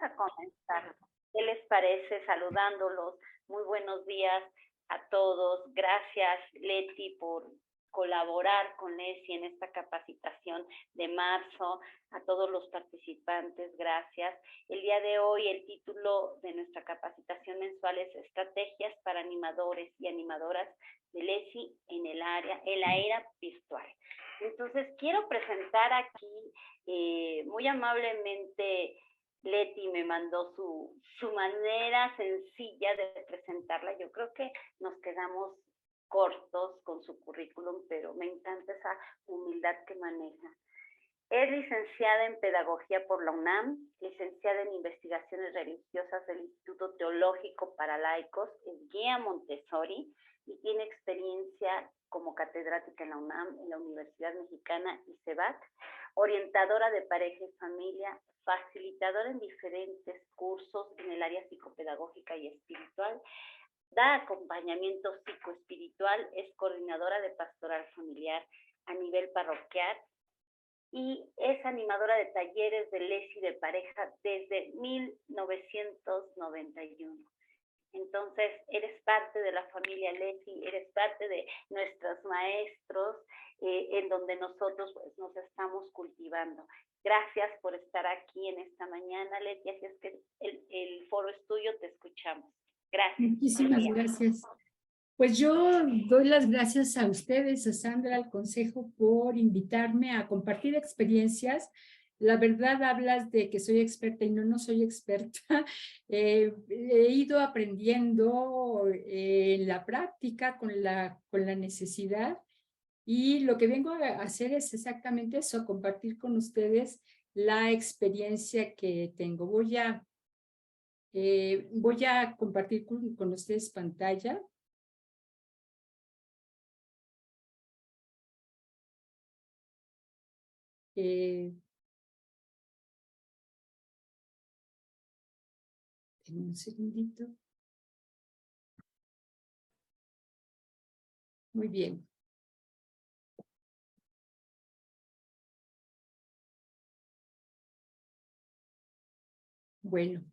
a comenzar. ¿Qué les parece? Saludándolos. Muy buenos días a todos. Gracias, Leti, por colaborar con Leslie en esta capacitación de marzo. A todos los participantes, gracias. El día de hoy el título de nuestra capacitación mensual es Estrategias para animadores y animadoras de Leslie en la era virtual. Entonces, quiero presentar aquí, muy amablemente, Leti me mandó su manera sencilla de presentarla. Yo creo que nos quedamos cortos con su currículum, pero me encanta esa humildad que maneja. Es licenciada en Pedagogía por la UNAM, licenciada en Investigaciones Religiosas del Instituto Teológico para Laicos, es guía Montessori y tiene experiencia como catedrática en la UNAM, en la Universidad Mexicana y CEBAC, orientadora de pareja y familia, facilitadora en diferentes cursos en el área psicopedagógica y espiritual, da acompañamiento psicoespiritual, es coordinadora de pastoral familiar a nivel parroquial y es animadora de talleres de Leslie de pareja desde 1991. Entonces, eres parte de la familia Leslie, eres parte de nuestros maestros, en donde nosotros pues, nos estamos cultivando. Gracias por estar aquí en esta mañana, Leslie, así es que el foro es tuyo, te escuchamos. Gracias. Muchísimas gracias. Pues yo doy las gracias a ustedes, a Sandra, al Consejo, por invitarme a compartir experiencias. La verdad, hablas de que soy experta y no soy experta. He ido aprendiendo en la práctica con la necesidad y lo que vengo a hacer es exactamente eso, compartir con ustedes la experiencia que tengo. Voy a compartir con ustedes pantalla. Un segundito. Muy bien. Bueno.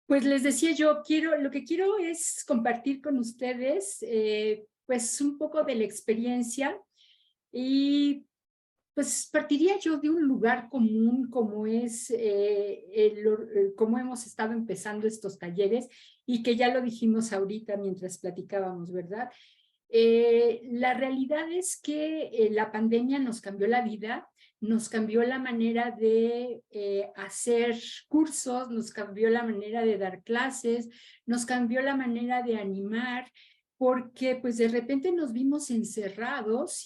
Pues les decía yo, lo que quiero es compartir con ustedes pues un poco de la experiencia y pues partiría yo de un lugar común como es cómo hemos estado empezando estos talleres y que ya lo dijimos ahorita mientras platicábamos, ¿verdad? La realidad es que la pandemia nos cambió la vida, nos cambió la manera de hacer cursos, nos cambió la manera de dar clases, nos cambió la manera de animar, porque pues de repente nos vimos encerrados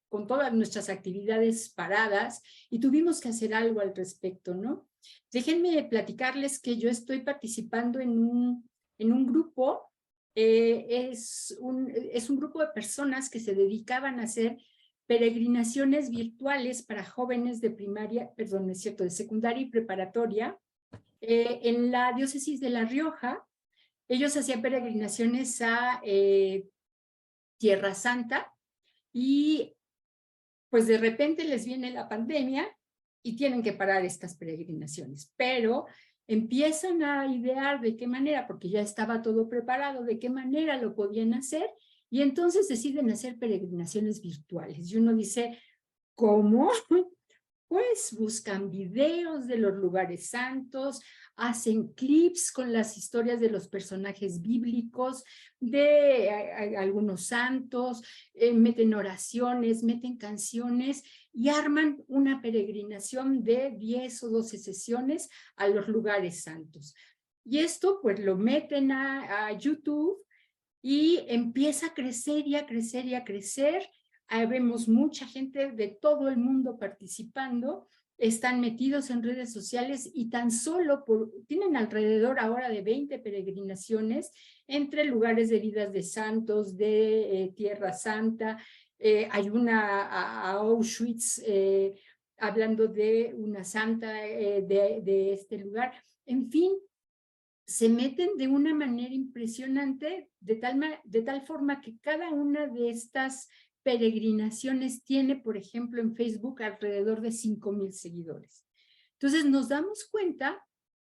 con todas nuestras actividades paradas y tuvimos que hacer algo al respecto, ¿no? Déjenme platicarles que yo estoy participando en un grupo. Es un grupo de personas que se dedicaban a hacer peregrinaciones virtuales para jóvenes de primaria, perdón, es cierto, de secundaria y preparatoria, en la diócesis de La Rioja. Ellos hacían peregrinaciones a Tierra Santa y pues de repente les viene la pandemia y tienen que parar estas peregrinaciones, pero empiezan a idear de qué manera, porque ya estaba todo preparado, de qué manera lo podían hacer, y entonces deciden hacer peregrinaciones virtuales. Y uno dice, ¿cómo? Pues buscan videos de los lugares santos, hacen clips con las historias de los personajes bíblicos, de algunos santos, meten oraciones, meten canciones y arman una peregrinación de 10 o 12 sesiones a los lugares santos. Y esto pues lo meten a YouTube y empieza a crecer y a crecer y a crecer. Vemos mucha gente de todo el mundo participando, están metidos en redes sociales y tan solo tienen alrededor ahora de 20 peregrinaciones entre lugares de vidas de santos, de Tierra Santa. Hay una a Auschwitz, hablando de una santa de este lugar. En fin, se meten de una manera impresionante, de tal forma que cada una de estas peregrinaciones tiene, por ejemplo, en Facebook alrededor de 5,000 seguidores. Entonces nos damos cuenta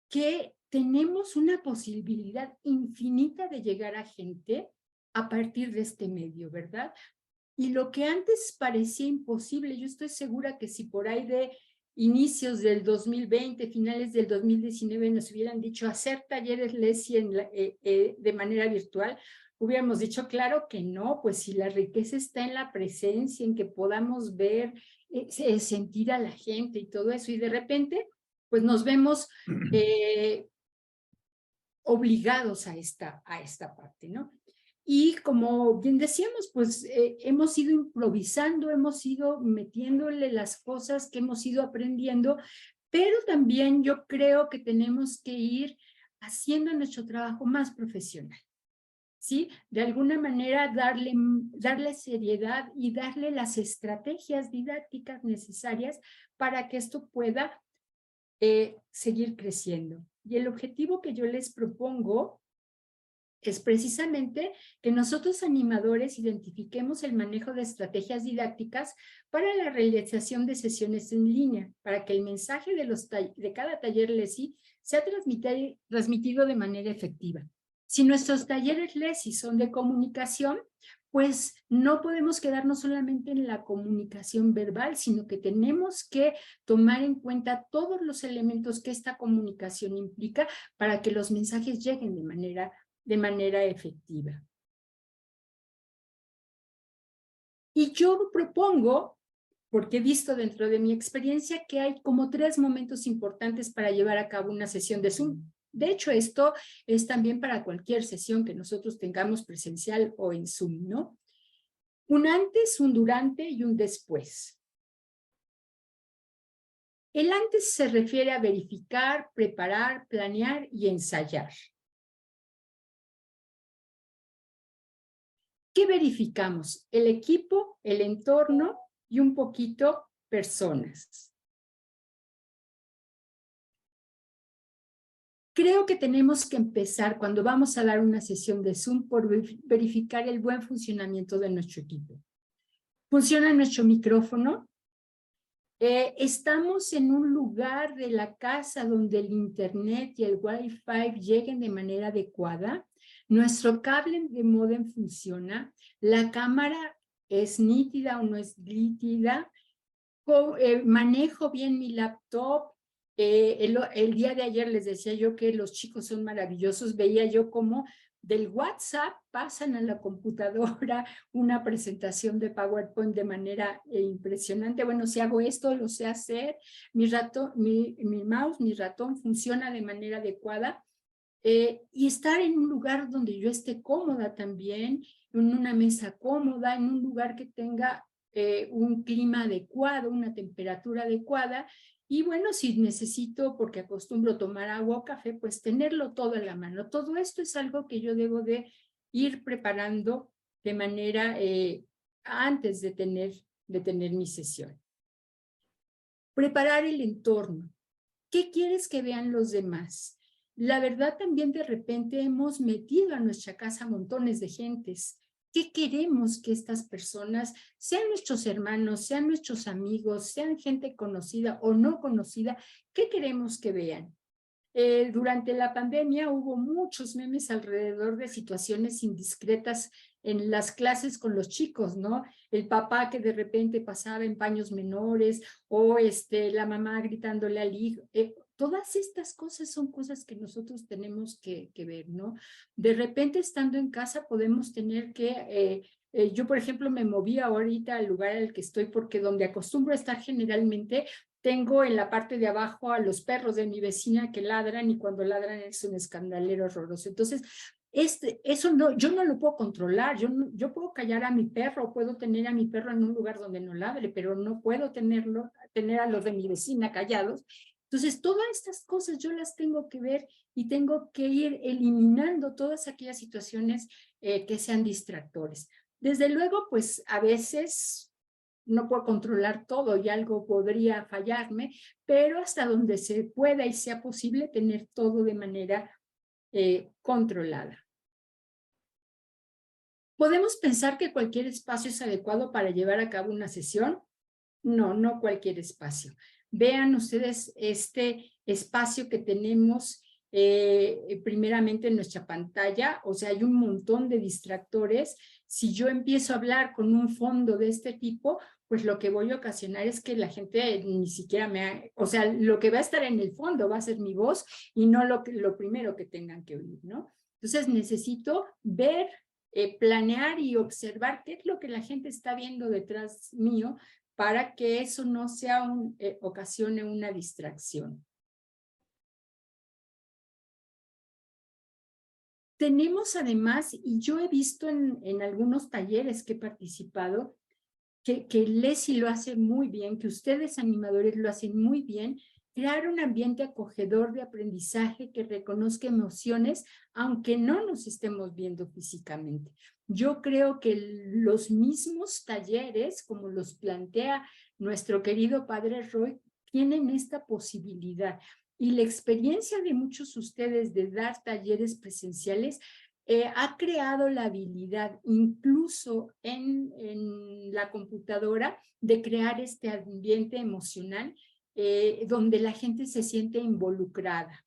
que tenemos una posibilidad infinita de llegar a gente a partir de este medio, ¿verdad? Y lo que antes parecía imposible, yo estoy segura que si por ahí de inicios del 2020, finales del 2019 nos hubieran dicho hacer talleres LESI de manera virtual, hubiéramos dicho claro que no, pues si la riqueza está en la presencia, en que podamos ver, sentir a la gente y todo eso, y de repente pues nos vemos obligados a esta parte, ¿no? Y como bien decíamos, pues hemos ido improvisando, hemos ido metiéndole las cosas que hemos ido aprendiendo, pero también yo creo que tenemos que ir haciendo nuestro trabajo más profesional, ¿sí? De alguna manera darle seriedad y darle las estrategias didácticas necesarias para que esto pueda seguir creciendo. Y el objetivo que yo les propongo es precisamente que nosotros animadores identifiquemos el manejo de estrategias didácticas para la realización de sesiones en línea, para que el mensaje de cada taller LESI sea transmitido de manera efectiva. Si nuestros talleres LESI son de comunicación, pues no podemos quedarnos solamente en la comunicación verbal, sino que tenemos que tomar en cuenta todos los elementos que esta comunicación implica para que los mensajes lleguen de manera efectiva. Y yo propongo, porque he visto dentro de mi experiencia que hay como 3 momentos importantes para llevar a cabo una sesión de Zoom. De hecho, esto es también para cualquier sesión que nosotros tengamos presencial o en Zoom, ¿no? Un antes, un durante y un después. El antes se refiere a verificar, preparar, planear y ensayar. ¿Qué verificamos? El equipo, el entorno y un poquito personas. Creo que tenemos que empezar cuando vamos a dar una sesión de Zoom por verificar el buen funcionamiento de nuestro equipo. ¿Funciona nuestro micrófono? ¿Estamos en un lugar de la casa donde el internet y el Wi-Fi lleguen de manera adecuada? ¿Nuestro cable de módem funciona? ¿La cámara es nítida o no es nítida? ¿Manejo bien mi laptop? El día de ayer les decía yo que los chicos son maravillosos. Veía yo cómo del WhatsApp pasan a la computadora una presentación de PowerPoint de manera impresionante. Bueno, si hago esto, lo sé hacer. Mi mouse, mi ratón funciona de manera adecuada. Y estar en un lugar donde yo esté cómoda también, en una mesa cómoda, en un lugar que tenga un clima adecuado, una temperatura adecuada. Y bueno, si necesito, porque acostumbro tomar agua o café, pues tenerlo todo en la mano. Todo esto es algo que yo debo de ir preparando de manera antes de tener mi sesión. Preparar el entorno. ¿Qué quieres que vean los demás? La verdad también de repente hemos metido a nuestra casa montones de gentes. ¿Qué queremos que estas personas, sean nuestros hermanos, sean nuestros amigos, sean gente conocida o no conocida, qué queremos que vean? Durante la pandemia hubo muchos memes alrededor de situaciones indiscretas en las clases con los chicos, ¿no? El papá que de repente pasaba en paños menores o la mamá gritándole al hijo. Todas estas cosas son cosas que nosotros tenemos que ver, ¿no? De repente estando en casa podemos tener que... yo, por ejemplo, me moví ahorita al lugar al que estoy porque donde acostumbro a estar generalmente tengo en la parte de abajo a los perros de mi vecina que ladran y cuando ladran es un escandalero horroroso. Entonces, eso no, yo no lo puedo controlar. Yo puedo callar a mi perro, puedo tener a mi perro en un lugar donde no ladre, pero no puedo tener a los de mi vecina callados. Entonces, todas estas cosas yo las tengo que ver y tengo que ir eliminando todas aquellas situaciones que sean distractores. Desde luego, pues a veces no puedo controlar todo y algo podría fallarme, pero hasta donde se pueda y sea posible tener todo de manera controlada. ¿Podemos pensar que cualquier espacio es adecuado para llevar a cabo una sesión? No, no cualquier espacio. Vean ustedes este espacio que tenemos primeramente en nuestra pantalla, o sea, hay un montón de distractores. Si yo empiezo a hablar con un fondo de este tipo, pues lo que voy a ocasionar es que la gente ni siquiera o sea, lo que va a estar en el fondo va a ser mi voz y no lo primero que tengan que oír, ¿no? Entonces necesito ver, planear y observar qué es lo que la gente está viendo detrás mío para que eso no sea ocasione una distracción. Tenemos además, y yo he visto en algunos talleres que he participado, que Leslie lo hace muy bien, que ustedes animadores lo hacen muy bien, crear un ambiente acogedor de aprendizaje que reconozca emociones, aunque no nos estemos viendo físicamente. Yo creo que los mismos talleres, como los plantea nuestro querido padre Roy, tienen esta posibilidad. Y la experiencia de muchos de ustedes de dar talleres presenciales ha creado la habilidad, incluso en la computadora, de crear este ambiente emocional donde la gente se siente involucrada.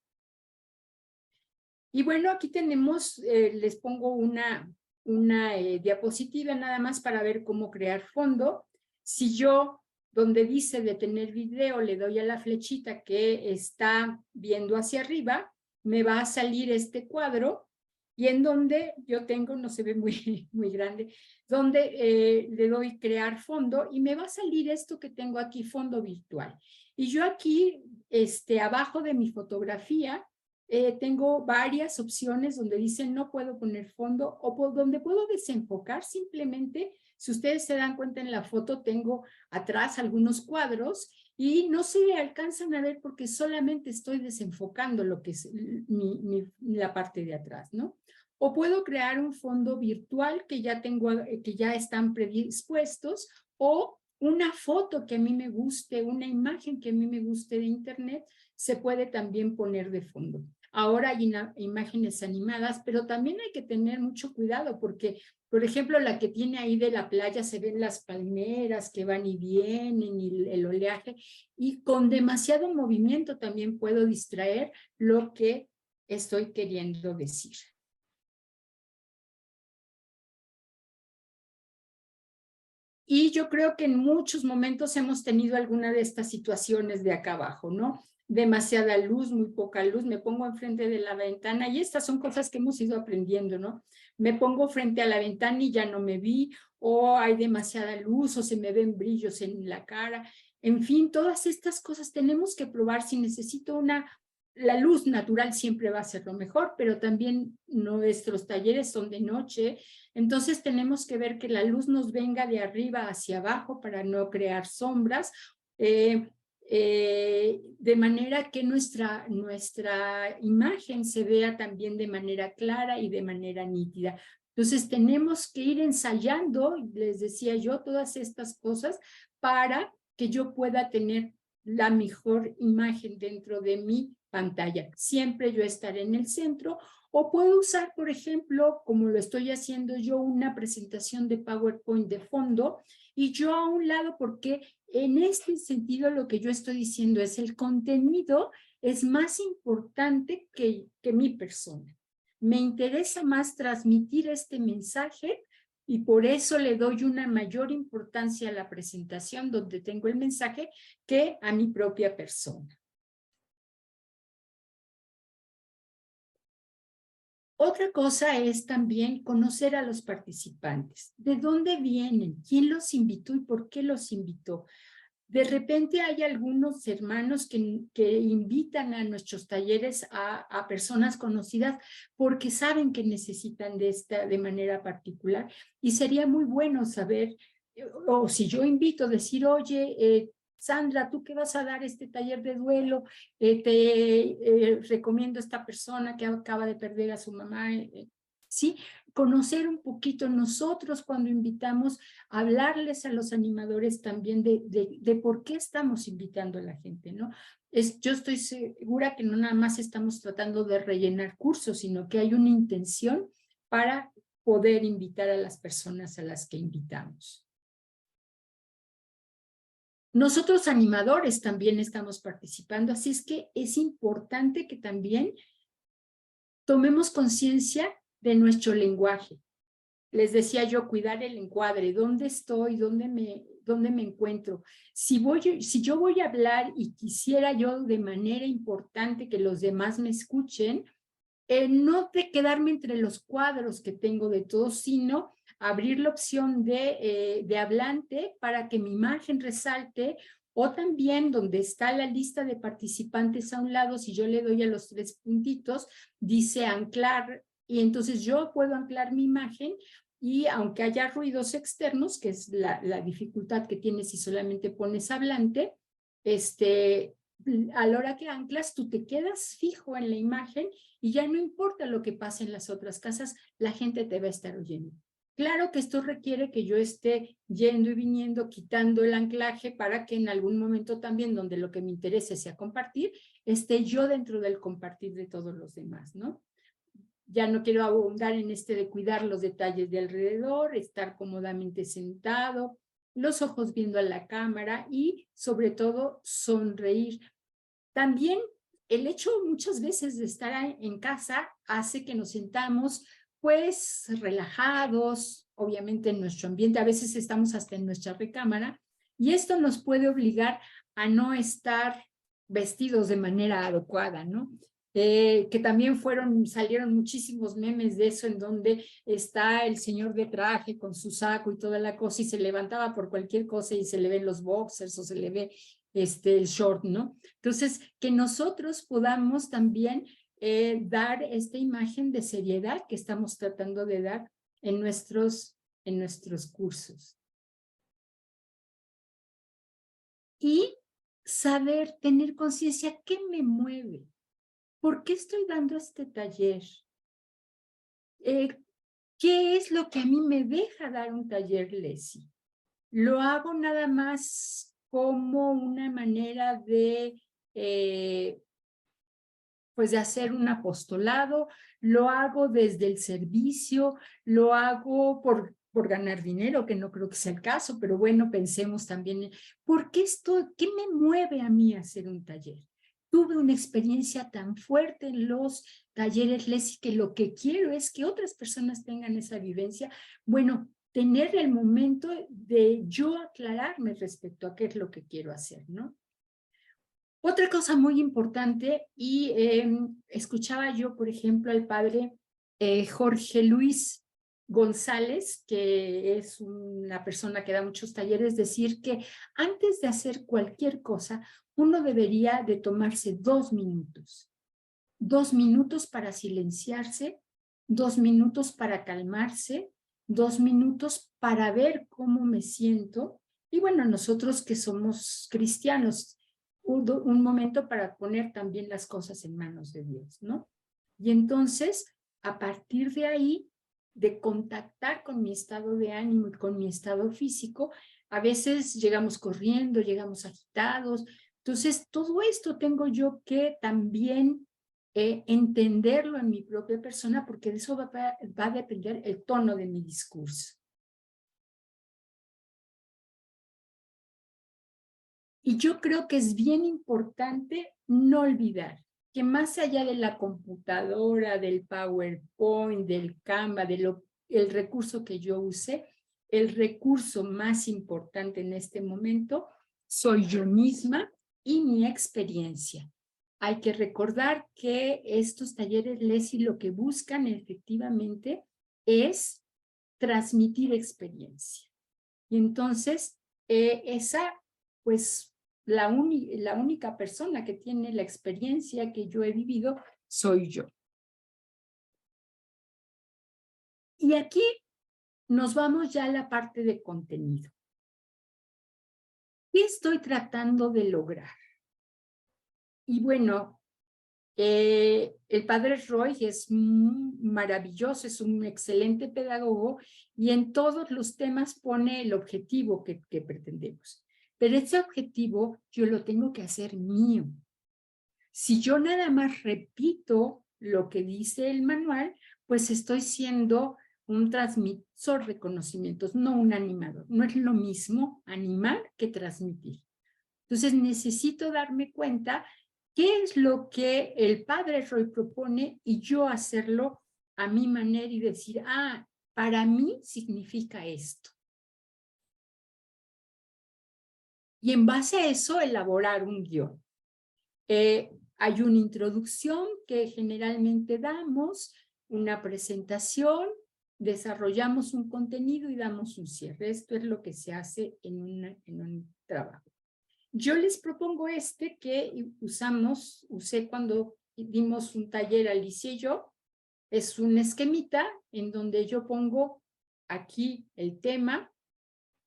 Y bueno, aquí tenemos, les pongo una diapositiva nada más para ver cómo crear fondo. Si yo, donde dice detener video, le doy a la flechita que está viendo hacia arriba, me va a salir este cuadro y en donde yo tengo, no se ve muy, muy grande, donde le doy crear fondo y me va a salir esto que tengo aquí, fondo virtual. Y yo aquí, abajo de mi fotografía, tengo varias opciones donde dicen no puedo poner fondo o donde puedo desenfocar simplemente. Si ustedes se dan cuenta en la foto, tengo atrás algunos cuadros y no se alcanzan a ver porque solamente estoy desenfocando lo que es la parte de atrás, ¿no? O puedo crear un fondo virtual que ya tengo, que ya están predispuestos, o una foto que a mí me guste, una imagen que a mí me guste de internet, se puede también poner de fondo. Ahora hay imágenes animadas, pero también hay que tener mucho cuidado porque, por ejemplo, la que tiene ahí de la playa, se ven las palmeras que van y vienen y el oleaje, y con demasiado movimiento también puedo distraer lo que estoy queriendo decir. Y yo creo que en muchos momentos hemos tenido alguna de estas situaciones de acá abajo, ¿no? Demasiada luz, muy poca luz, me pongo enfrente de la ventana y estas son cosas que hemos ido aprendiendo, ¿no? Me pongo frente a la ventana y ya no me vi, o hay demasiada luz, o se me ven brillos en la cara. En fin, todas estas cosas tenemos que probar. Si necesito la luz natural siempre va a ser lo mejor, pero también nuestros talleres son de noche, entonces tenemos que ver que la luz nos venga de arriba hacia abajo para no crear sombras, de manera que nuestra imagen se vea también de manera clara y de manera nítida. Entonces tenemos que ir ensayando, les decía yo, todas estas cosas para que yo pueda tener la mejor imagen dentro de mi pantalla. Siempre yo estaré en el centro, o puedo usar, por ejemplo, como lo estoy haciendo yo, una presentación de PowerPoint de fondo y yo a un lado, porque en este sentido lo que yo estoy diciendo es el contenido es más importante que mi persona. Me interesa más transmitir este mensaje y por eso le doy una mayor importancia a la presentación donde tengo el mensaje que a mi propia persona. Otra cosa es también conocer a los participantes. ¿De dónde vienen? ¿Quién los invitó y por qué los invitó? De repente hay algunos hermanos que invitan a nuestros talleres a personas conocidas porque saben que necesitan de manera particular. Y sería muy bueno saber, o si yo invito, decir, oye, Sandra, tú que vas a dar este taller de duelo, te recomiendo a esta persona que acaba de perder a su mamá, ¿sí? Conocer un poquito nosotros cuando invitamos, hablarles a los animadores también de por qué estamos invitando a la gente, ¿no? Yo estoy segura que no nada más estamos tratando de rellenar cursos, sino que hay una intención para poder invitar a las personas a las que invitamos. Nosotros animadores también estamos participando, así es que es importante que también tomemos conciencia de nuestro lenguaje. Les decía yo, cuidar el encuadre, dónde estoy, dónde me encuentro. Si yo voy a hablar y quisiera yo de manera importante que los demás me escuchen, no de quedarme entre los cuadros que tengo de todos, sino abrir la opción de hablante para que mi imagen resalte, o también donde está la lista de participantes a un lado, si yo le doy a los 3 puntitos, dice anclar, y entonces yo puedo anclar mi imagen, y aunque haya ruidos externos, que es la dificultad que tienes si solamente pones hablante, a la hora que anclas, tú te quedas fijo en la imagen y ya no importa lo que pase en las otras casas, la gente te va a estar oyendo. Claro que esto requiere que yo esté yendo y viniendo, quitando el anclaje para que en algún momento también, donde lo que me interese sea compartir, esté yo dentro del compartir de todos los demás, ¿no? Ya no quiero abundar en de cuidar los detalles de alrededor, estar cómodamente sentado, los ojos viendo a la cámara y sobre todo sonreír. También el hecho muchas veces de estar en casa hace que nos sentamos pues relajados, obviamente en nuestro ambiente, a veces estamos hasta en nuestra recámara, y esto nos puede obligar a no estar vestidos de manera adecuada, ¿no? Que también salieron muchísimos memes de eso, en donde está el señor de traje con su saco y toda la cosa, y se levantaba por cualquier cosa y se le ven los boxers o se le ve el short, ¿no? Entonces, que nosotros podamos también dar esta imagen de seriedad que estamos tratando de dar en nuestros cursos. Y saber, tener conciencia, ¿qué me mueve? ¿Por qué estoy dando este taller? ¿Qué es lo que a mí me deja dar un taller, Leslie? ¿Lo hago nada más como una manera de pues de hacer un apostolado? ¿Lo hago desde el servicio? ¿Lo hago por ganar dinero? Que no creo que sea el caso, pero bueno, pensemos también en ¿qué me mueve a mí a hacer un taller? Tuve una experiencia tan fuerte en los talleres, Leslie, que lo que quiero es que otras personas tengan esa vivencia. Bueno, tener el momento de yo aclararme respecto a qué es lo que quiero hacer, ¿no? Otra cosa muy importante, y escuchaba yo, por ejemplo, al padre Jorge Luis González, que es una persona que da muchos talleres, decir que antes de hacer cualquier cosa, uno debería de tomarse 2 minutos. 2 minutos para silenciarse, 2 minutos para calmarse, 2 minutos para ver cómo me siento. Y bueno, nosotros que somos cristianos, un momento para poner también las cosas en manos de Dios, ¿no? Y entonces, a partir de ahí, de contactar con mi estado de ánimo y con mi estado físico, a veces llegamos corriendo, llegamos agitados. Entonces, todo esto tengo yo que también entenderlo en mi propia persona, porque de eso va a depender el tono de mi discurso. Y yo creo que es bien importante no olvidar que más allá de la computadora, del PowerPoint, del Canva, el recurso que yo use, el recurso más importante en este momento soy yo misma y mi experiencia. Hay que recordar que estos talleres Leslie lo que buscan efectivamente es transmitir experiencia. Y entonces, pues, la única persona que tiene la experiencia que yo he vivido soy yo. Y aquí nos vamos ya a la parte de contenido. ¿Qué estoy tratando de lograr? Y bueno, el padre Roy es maravilloso, es un excelente pedagogo y en todos los temas pone el objetivo que pretendemos. Pero ese objetivo yo lo tengo que hacer mío. Si yo nada más repito lo que dice el manual, pues estoy siendo un transmisor de conocimientos, no un animador. No es lo mismo animar que transmitir. Entonces necesito darme cuenta qué es lo que el padre Roy propone y yo hacerlo a mi manera y decir, ah, para mí significa esto. Y en base a eso elaborar un guión. Hay una introducción que generalmente damos, una presentación, desarrollamos un contenido y damos un cierre. Esto es lo que se hace en un trabajo. Yo les propongo que usé cuando dimos un taller Alicia y yo, es un esquemita en donde yo pongo aquí el tema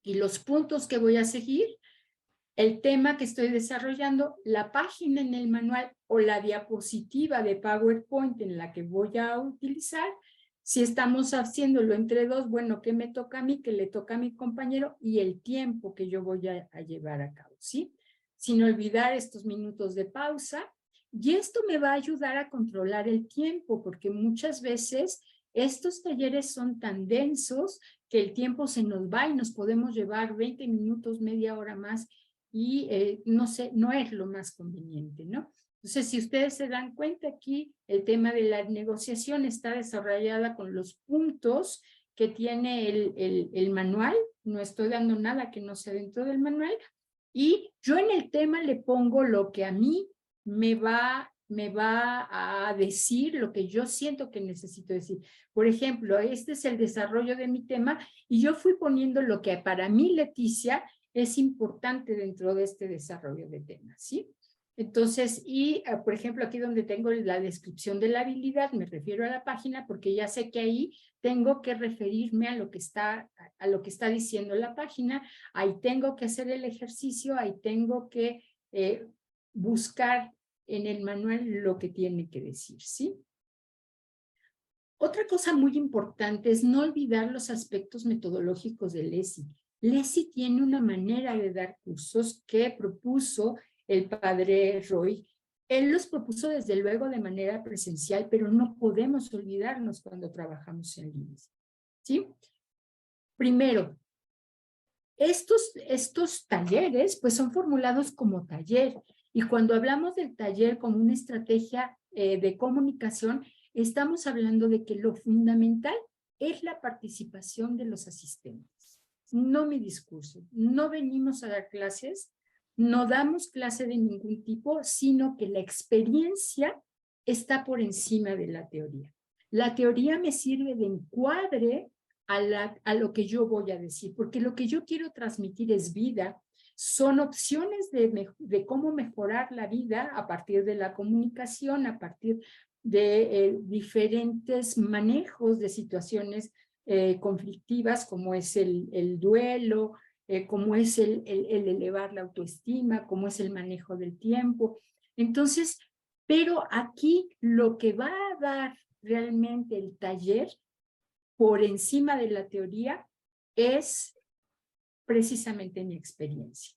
y los puntos que voy a seguir, el tema que estoy desarrollando, la página en el manual o la diapositiva de PowerPoint en la que voy a utilizar. Si estamos haciéndolo entre dos, bueno, ¿qué me toca a mí? ¿Qué le toca a mi compañero? Y el tiempo que yo voy a llevar a cabo, ¿sí? Sin olvidar estos minutos de pausa. Y esto me va a ayudar a controlar el tiempo, porque muchas veces estos talleres son tan densos que el tiempo se nos va y nos podemos llevar 20 minutos, media hora más, y no sé, no es lo más conveniente, ¿no? Entonces, si ustedes se dan cuenta aquí, el tema de la negociación está desarrollada con los puntos que tiene el manual, no estoy dando nada que no sea dentro del manual, y yo en el tema le pongo lo que a mí me va a decir, lo que yo siento que necesito decir. Por ejemplo, este es el desarrollo de mi tema, y yo fui poniendo lo que para mí, Leticia, es importante dentro de este desarrollo de temas, ¿sí? Entonces, por ejemplo, aquí donde tengo la descripción de la habilidad, me refiero a la página porque ya sé que ahí tengo que referirme a lo que está diciendo la página, ahí tengo que hacer el ejercicio, ahí tengo que buscar en el manual lo que tiene que decir, ¿sí? Otra cosa muy importante es no olvidar los aspectos metodológicos de Lesi. Lesi tiene una manera de dar cursos que propuso el padre Roy. Él los propuso desde luego de manera presencial, pero no podemos olvidarnos cuando trabajamos en línea, ¿sí? Primero, estos talleres pues son formulados como taller, y cuando hablamos del taller como una estrategia de comunicación, estamos hablando de que lo fundamental es la participación de los asistentes, no mi discurso. No venimos a dar clases, no damos clase de ningún tipo, sino que la experiencia está por encima de la teoría. La teoría me sirve de encuadre a lo que yo voy a decir, porque lo que yo quiero transmitir es vida, son opciones de cómo mejorar la vida a partir de la comunicación, a partir de diferentes manejos de situaciones conflictivas, como es el duelo, como es el elevar la autoestima, como es el manejo del tiempo. Entonces, pero aquí lo que va a dar realmente el taller por encima de la teoría es precisamente mi experiencia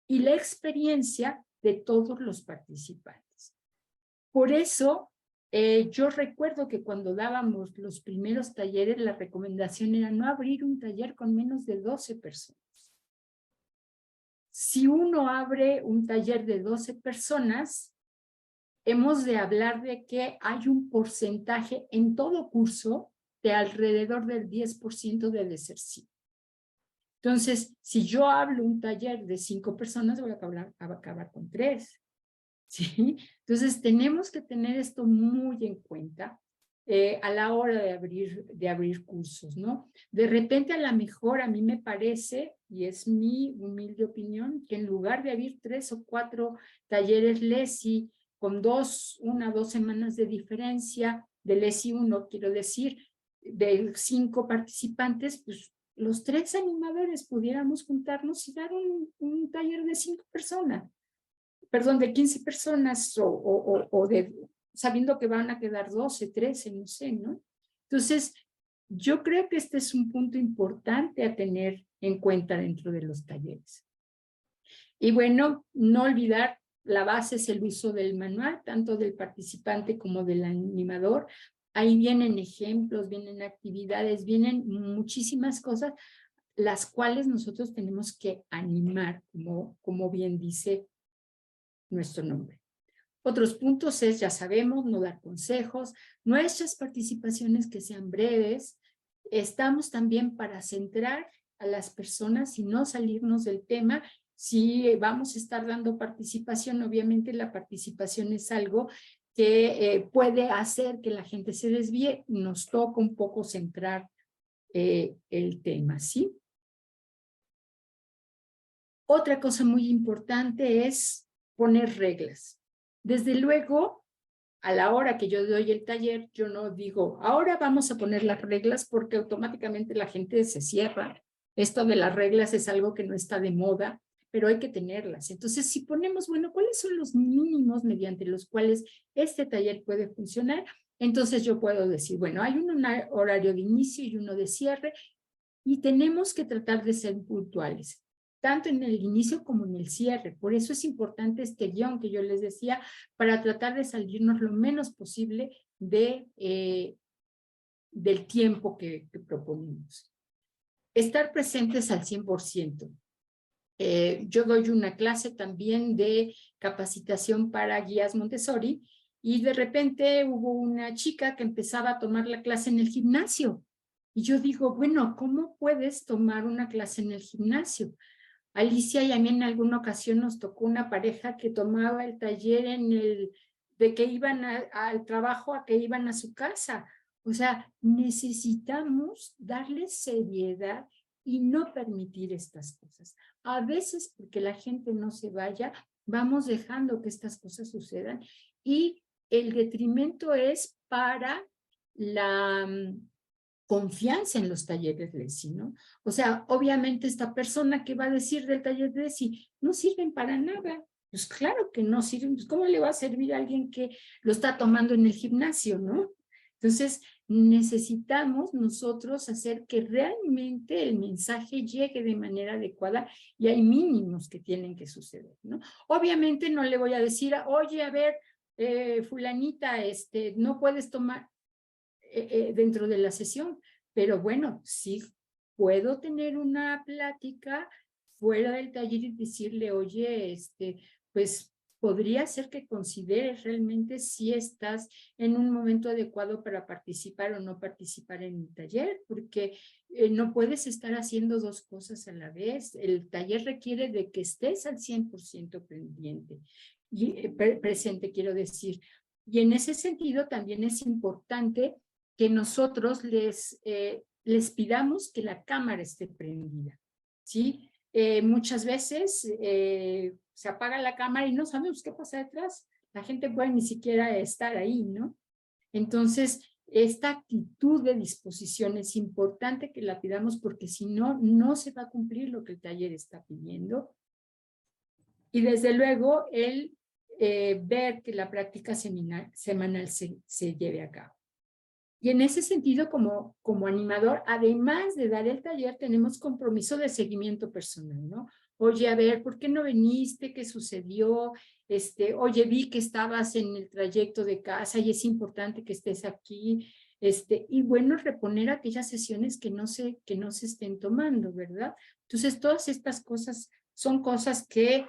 y la experiencia de todos los participantes. Por eso, yo recuerdo que cuando dábamos los primeros talleres, la recomendación era no abrir un taller con menos de 12 personas. Si uno abre un taller de 12 personas, hemos de hablar de que hay un porcentaje en todo curso de alrededor del 10% de deserción. Entonces, si yo hablo un taller de 5 personas, voy a acabar con 3. ¿Sí? Entonces, tenemos que tener esto muy en cuenta a la hora de abrir cursos, ¿no? De repente, a lo mejor, a mí me parece, y es mi humilde opinión, que en lugar de abrir 3 o 4 talleres Lesi con 2 semanas de diferencia, de Lesi 1, quiero decir, de 5 participantes, pues los 3 animadores pudiéramos juntarnos y dar un taller de 5 personas. Perdón, de 15 personas sabiendo que van a quedar 12, 13, no sé, ¿no? Entonces, yo creo que este es un punto importante a tener en cuenta dentro de los talleres. Y bueno, no olvidar, la base es el uso del manual, tanto del participante como del animador. Ahí vienen ejemplos, vienen actividades, vienen muchísimas cosas. las cuales nosotros tenemos que animar, como bien dice nuestro nombre. Otros puntos es, ya sabemos, no dar consejos, nuestras participaciones que sean breves. Estamos también para centrar a las personas y no salirnos del tema. Si vamos a estar dando participación, obviamente la participación es algo que puede hacer que la gente se desvíe. Nos toca un poco centrar el tema, ¿sí? Otra cosa muy importante es poner reglas. Desde luego, a la hora que yo doy el taller, yo no digo, ahora vamos a poner las reglas porque automáticamente la gente se cierra. Esto de las reglas es algo que no está de moda, pero hay que tenerlas. Entonces, si ponemos, bueno, ¿cuáles son los mínimos mediante los cuales este taller puede funcionar? Entonces yo puedo decir, bueno, hay un horario de inicio y uno de cierre y tenemos que tratar de ser puntuales, tanto en el inicio como en el cierre. Por eso es importante este guión que yo les decía, para tratar de salirnos lo menos posible del tiempo que proponemos. Estar presentes al 100%. Yo doy una clase también de capacitación para guías Montessori y de repente hubo una chica que empezaba a tomar la clase en el gimnasio. Y yo digo, bueno, ¿cómo puedes tomar una clase en el gimnasio? Alicia y a mí en alguna ocasión nos tocó una pareja que tomaba el taller de que iban al trabajo a que iban a su casa. O sea, necesitamos darle seriedad y no permitir estas cosas. A veces, porque la gente no se vaya, vamos dejando que estas cosas sucedan y el detrimento es para la confianza en los talleres LESI, ¿no? O sea, obviamente esta persona que va a decir del taller LESI no sirven para nada. Pues claro que no sirven. Pues ¿cómo le va a servir a alguien que lo está tomando en el gimnasio, no? Entonces, necesitamos nosotros hacer que realmente el mensaje llegue de manera adecuada y hay mínimos que tienen que suceder, ¿no? Obviamente no le voy a decir, oye, a ver, fulanita, no puedes tomar dentro de la sesión, pero bueno, sí puedo tener una plática fuera del taller y decirle, oye, pues podría ser que consideres realmente si estás en un momento adecuado para participar o no participar en el taller, porque no puedes estar haciendo dos cosas a la vez. El taller requiere de que estés al 100% pendiente y presente, quiero decir. Y en ese sentido también es importante que nosotros les pidamos que la cámara esté prendida, ¿sí? Muchas veces se apaga la cámara y no sabemos qué pasa detrás. La gente puede ni siquiera estar ahí, ¿no? Entonces, esta actitud de disposición es importante que la pidamos porque si no, no se va a cumplir lo que el taller está pidiendo. Y desde luego, el ver que la práctica semanal se lleve a cabo. Y en ese sentido, como animador, además de dar el taller, tenemos compromiso de seguimiento personal, ¿no? Oye, a ver, ¿por qué no viniste? ¿Qué sucedió? Oye, vi que estabas en el trayecto de casa y es importante que estés aquí. Y bueno, reponer aquellas sesiones que no se estén tomando, ¿verdad? Entonces, todas estas cosas son cosas que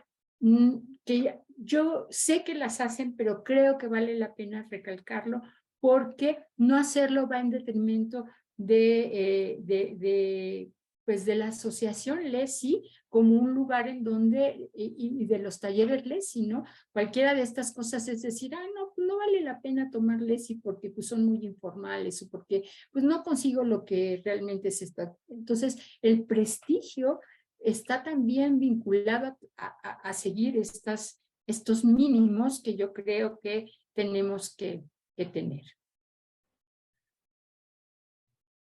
yo sé que las hacen, pero creo que vale la pena recalcarlo, porque no hacerlo va en detrimento pues de la asociación LESI como un lugar en donde, y de los talleres LESI, ¿no? Cualquiera de estas cosas es decir, no, no vale la pena tomar LESI porque pues, son muy informales o porque pues no consigo lo que realmente se está. Entonces, el prestigio está también vinculado a seguir estos mínimos que yo creo que tenemos que tener.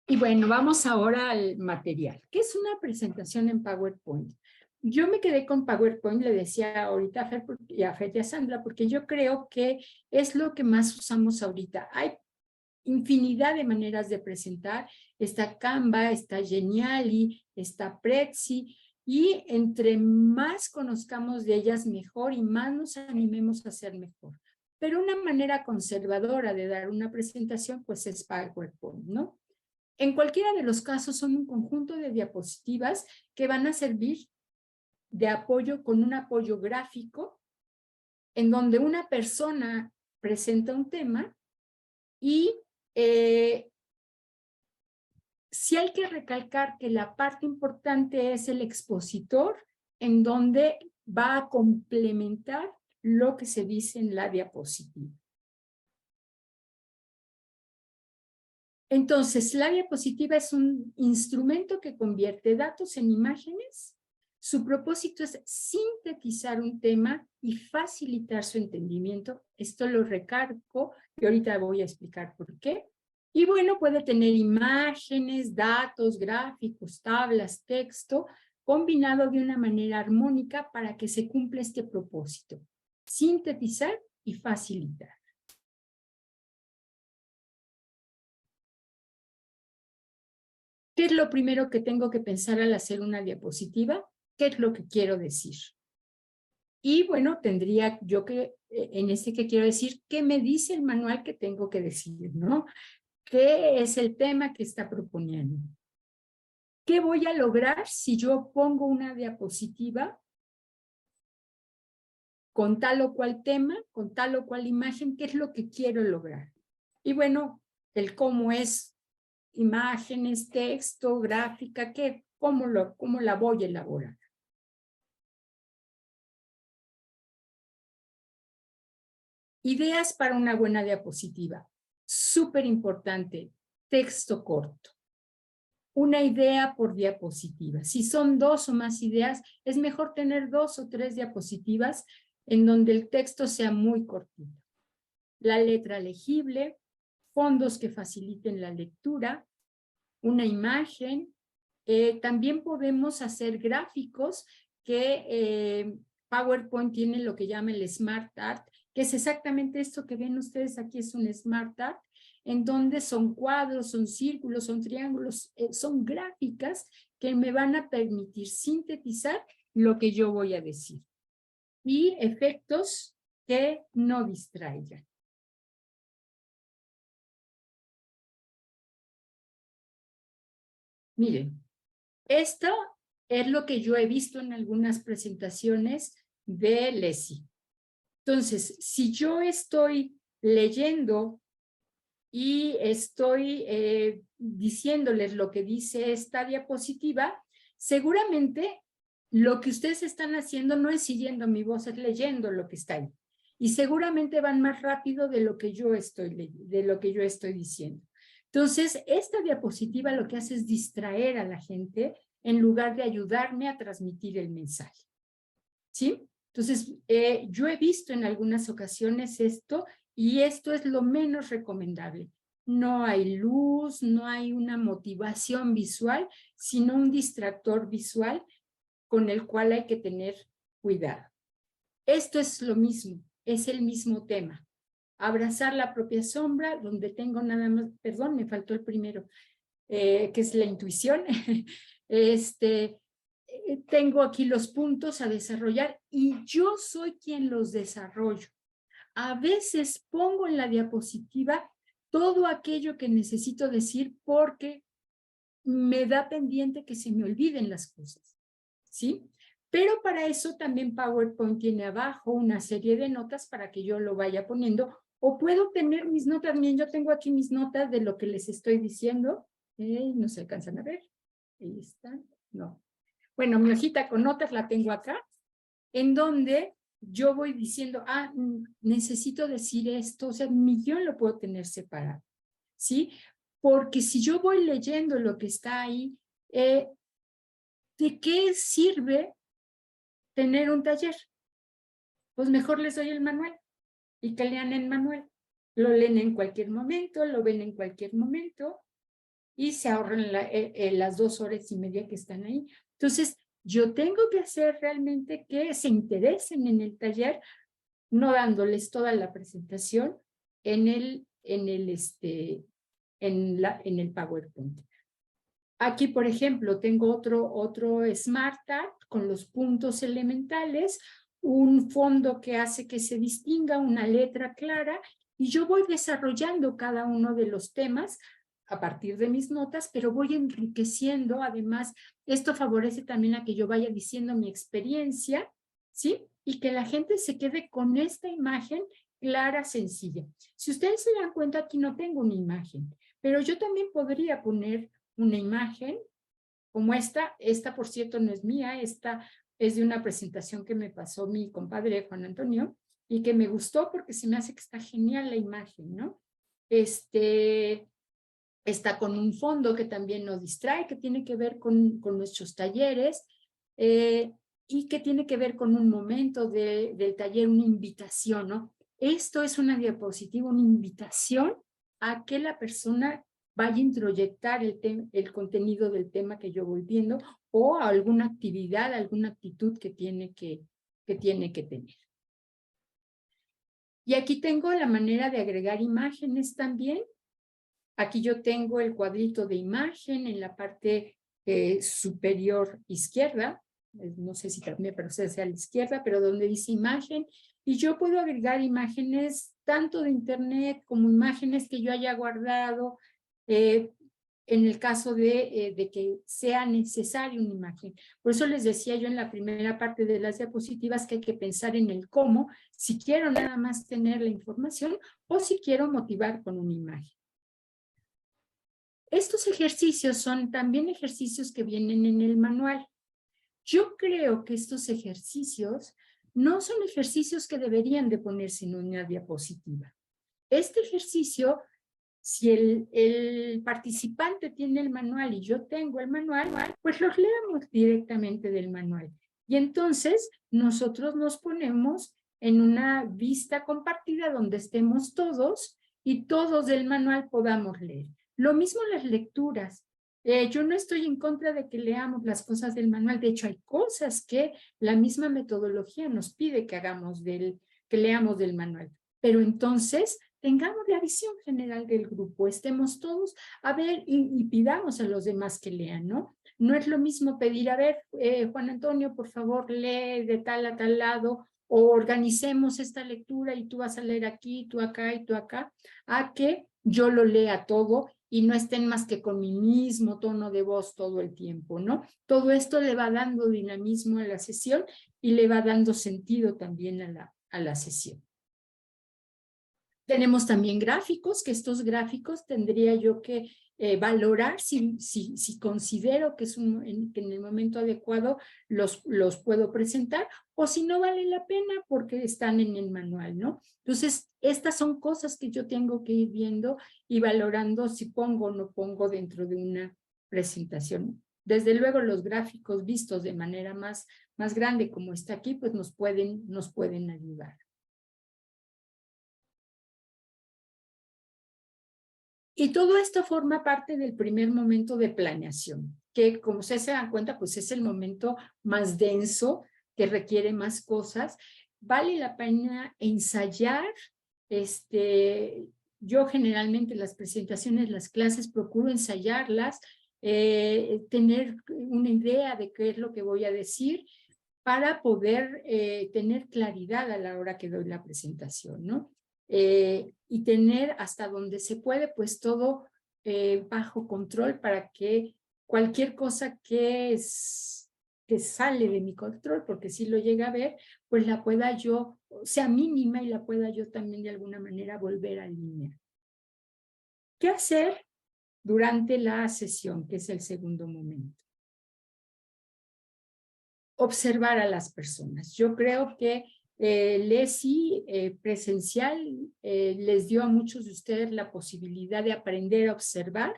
Y bueno, vamos ahora al material. ¿Qué es una presentación en PowerPoint? Yo me quedé con PowerPoint, le decía ahorita a Fer y a Sandra, porque yo creo que es lo que más usamos ahorita. Hay infinidad de maneras de presentar. Está Canva, está Geniali, está Prezi, y entre más conozcamos de ellas mejor y más nos animemos a hacer mejor. Pero una manera conservadora de dar una presentación, pues es PowerPoint, ¿no? En cualquiera de los casos son un conjunto de diapositivas que van a servir de apoyo con un apoyo gráfico en donde una persona presenta un tema y sí hay que recalcar que la parte importante es el expositor, en donde va a complementar lo que se dice en la diapositiva. Entonces, la diapositiva es un instrumento que convierte datos en imágenes. Su propósito es sintetizar un tema y facilitar su entendimiento. Esto lo recargo y ahorita voy a explicar por qué. Y bueno, puede tener imágenes, datos, gráficos, tablas, texto, combinado de una manera armónica para que se cumpla este propósito. Sintetizar y facilitar. ¿Qué es lo primero que tengo que pensar al hacer una diapositiva? ¿Qué es lo que quiero decir? Y bueno, tendría yo que, en este que quiero decir, ¿qué me dice el manual que tengo que decir, no? ¿Qué es el tema que está proponiendo? ¿Qué voy a lograr si yo pongo una diapositiva con tal o cual tema, con tal o cual imagen? ¿Qué es lo que quiero lograr? Y bueno, el cómo es imágenes, texto, gráfica, cómo la voy a elaborar. Ideas para una buena diapositiva. Súper importante, texto corto. Una idea por diapositiva. Si son 2 o más ideas, es mejor tener 2 o 3 diapositivas en donde el texto sea muy cortito. La letra legible, fondos que faciliten la lectura, una imagen. También podemos hacer gráficos que PowerPoint tiene lo que llama el Smart Art, que es exactamente esto que ven ustedes aquí, es un Smart Art, en donde son cuadros, son círculos, son triángulos, son gráficas que me van a permitir sintetizar lo que yo voy a decir. Y efectos que no distraigan. Miren, esto es lo que yo he visto en algunas presentaciones de Lesi. Entonces, si yo estoy leyendo y estoy diciéndoles lo que dice esta diapositiva, seguramente lo que ustedes están haciendo no es siguiendo mi voz, es leyendo lo que está ahí. Y seguramente van más rápido de lo que yo estoy diciendo. Entonces, esta diapositiva lo que hace es distraer a la gente en lugar de ayudarme a transmitir el mensaje. ¿Sí? Entonces, yo he visto en algunas ocasiones esto y esto es lo menos recomendable. No hay luz, no hay una motivación visual, sino un distractor visual con el cual hay que tener cuidado. Esto es lo mismo, es el mismo tema. Abrazar la propia sombra, donde tengo nada más, perdón, me faltó el primero, que es la intuición. Tengo aquí los puntos a desarrollar y yo soy quien los desarrollo. A veces pongo en la diapositiva todo aquello que necesito decir porque me da pendiente que se me olviden las cosas, ¿sí? Pero para eso también PowerPoint tiene abajo una serie de notas para que yo lo vaya poniendo, o puedo tener mis notas. Bien, yo tengo aquí mis notas de lo que les estoy diciendo. No se alcanzan a ver. Ahí están. No. Bueno, mi hojita con notas la tengo acá, en donde yo voy diciendo, necesito decir esto, o sea, mi guión lo puedo tener separado, ¿sí? Porque si yo voy leyendo lo que está ahí, ¿de qué sirve tener un taller? Pues mejor les doy el manual y que lean el manual. Lo leen en cualquier momento, lo ven en cualquier momento y se ahorran las 2 horas y media que están ahí. Entonces, yo tengo que hacer realmente que se interesen en el taller, no dándoles toda la presentación en el PowerPoint. Aquí, por ejemplo, tengo otro Smart Art con los puntos elementales, un fondo que hace que se distinga, una letra clara, y yo voy desarrollando cada uno de los temas a partir de mis notas, pero voy enriqueciendo. Además, esto favorece también a que yo vaya diciendo mi experiencia, ¿sí? Y que la gente se quede con esta imagen clara, sencilla. Si ustedes se dan cuenta, aquí no tengo una imagen, pero yo también podría poner una imagen como esta por cierto no es mía, esta es de una presentación que me pasó mi compadre Juan Antonio y que me gustó porque se me hace que está genial la imagen, ¿no? Está con un fondo que también nos distrae, que tiene que ver con nuestros talleres y que tiene que ver con un momento del taller, una invitación, ¿no? Esto es una diapositiva, una invitación a que la persona vaya a introyectar el contenido del tema que yo voy viendo o a alguna actividad, alguna actitud que tiene que tener. Y aquí tengo la manera de agregar imágenes también. Aquí yo tengo el cuadrito de imagen en la parte superior izquierda, no sé si también, pero sea a la izquierda, pero donde dice imagen, y yo puedo agregar imágenes tanto de internet como imágenes que yo haya guardado, en el caso de que sea necesaria una imagen. Por eso les decía yo en la primera parte de las diapositivas que hay que pensar en el cómo, si quiero nada más tener la información o si quiero motivar con una imagen. Estos ejercicios son también ejercicios que vienen en el manual. Yo creo que estos ejercicios no son ejercicios que deberían de ponerse en una diapositiva. Este ejercicio, si el participante tiene el manual y yo tengo el manual, pues los leamos directamente del manual. Y entonces nosotros nos ponemos en una vista compartida donde estemos todos y todos del manual podamos leer. Lo mismo las lecturas. Yo no estoy en contra de que leamos las cosas del manual. De hecho, hay cosas que la misma metodología nos pide que hagamos que leamos del manual. Pero entonces tengamos la visión general del grupo, estemos todos a ver y pidamos a los demás que lean, ¿no? No es lo mismo pedir, a ver, Juan Antonio, por favor, lee de tal a tal lado, o organicemos esta lectura y tú vas a leer aquí, tú acá y tú acá, a que yo lo lea todo y no estén más que con mi mismo tono de voz todo el tiempo, ¿no? Todo esto le va dando dinamismo a la sesión y le va dando sentido también a la sesión. Tenemos también gráficos, que estos gráficos tendría yo que valorar si considero que, que en el momento adecuado los puedo presentar o si no vale la pena porque están en el manual, ¿no? Entonces, estas son cosas que yo tengo que ir viendo y valorando si pongo o no pongo dentro de una presentación. Desde luego, los gráficos vistos de manera más grande como está aquí, pues nos pueden ayudar. Y todo esto forma parte del primer momento de planeación, que como ustedes se dan cuenta, pues es el momento más denso, que requiere más cosas. Vale la pena ensayar. Yo generalmente las presentaciones, las clases, procuro ensayarlas, tener una idea de qué es lo que voy a decir para poder tener claridad a la hora que doy la presentación, ¿no? Y tener hasta donde se puede, pues todo bajo control para que cualquier cosa que sale de mi control, porque si lo llega a ver, pues la pueda yo, sea mínima y la pueda yo también de alguna manera volver a alinear. ¿Qué hacer durante la sesión, que es el segundo momento? Observar a las personas. Yo creo que Lesi presencial les dio a muchos de ustedes la posibilidad de aprender a observar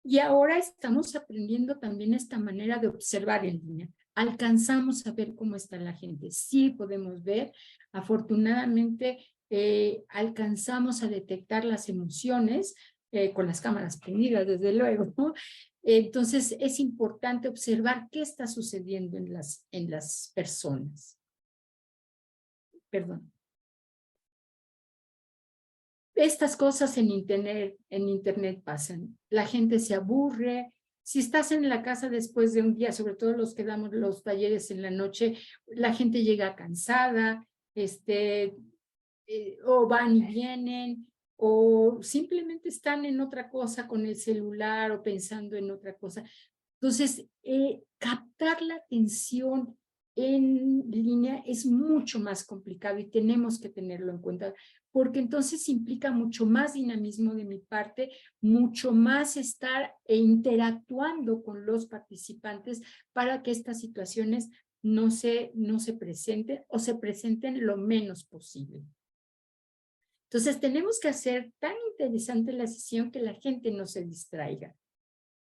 y ahora estamos aprendiendo también esta manera de observar en línea. Alcanzamos a ver cómo está la gente. Sí podemos ver. Afortunadamente alcanzamos a detectar las emociones con las cámaras prendidas, desde luego, ¿no? Entonces es importante observar qué está sucediendo en las personas. Perdón. Estas cosas en internet pasan. La gente se aburre. Si estás en la casa después de un día, sobre todo los que damos los talleres en la noche, la gente llega cansada, o van y vienen. o simplemente están en otra cosa con el celular o pensando en otra cosa. Entonces, captar la atención en línea es mucho más complicado y tenemos que tenerlo en cuenta, porque entonces implica mucho más dinamismo de mi parte, mucho más estar interactuando con los participantes para que estas situaciones no se presenten o se presenten lo menos posible. Entonces, tenemos que hacer tan interesante la sesión que la gente no se distraiga.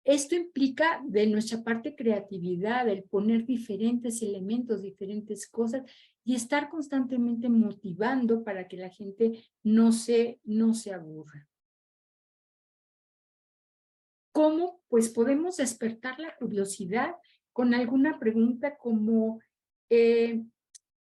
Esto implica de nuestra parte creatividad, el poner diferentes elementos, diferentes cosas y estar constantemente motivando para que la gente no se aburra. ¿Cómo? Pues podemos despertar la curiosidad con alguna pregunta como,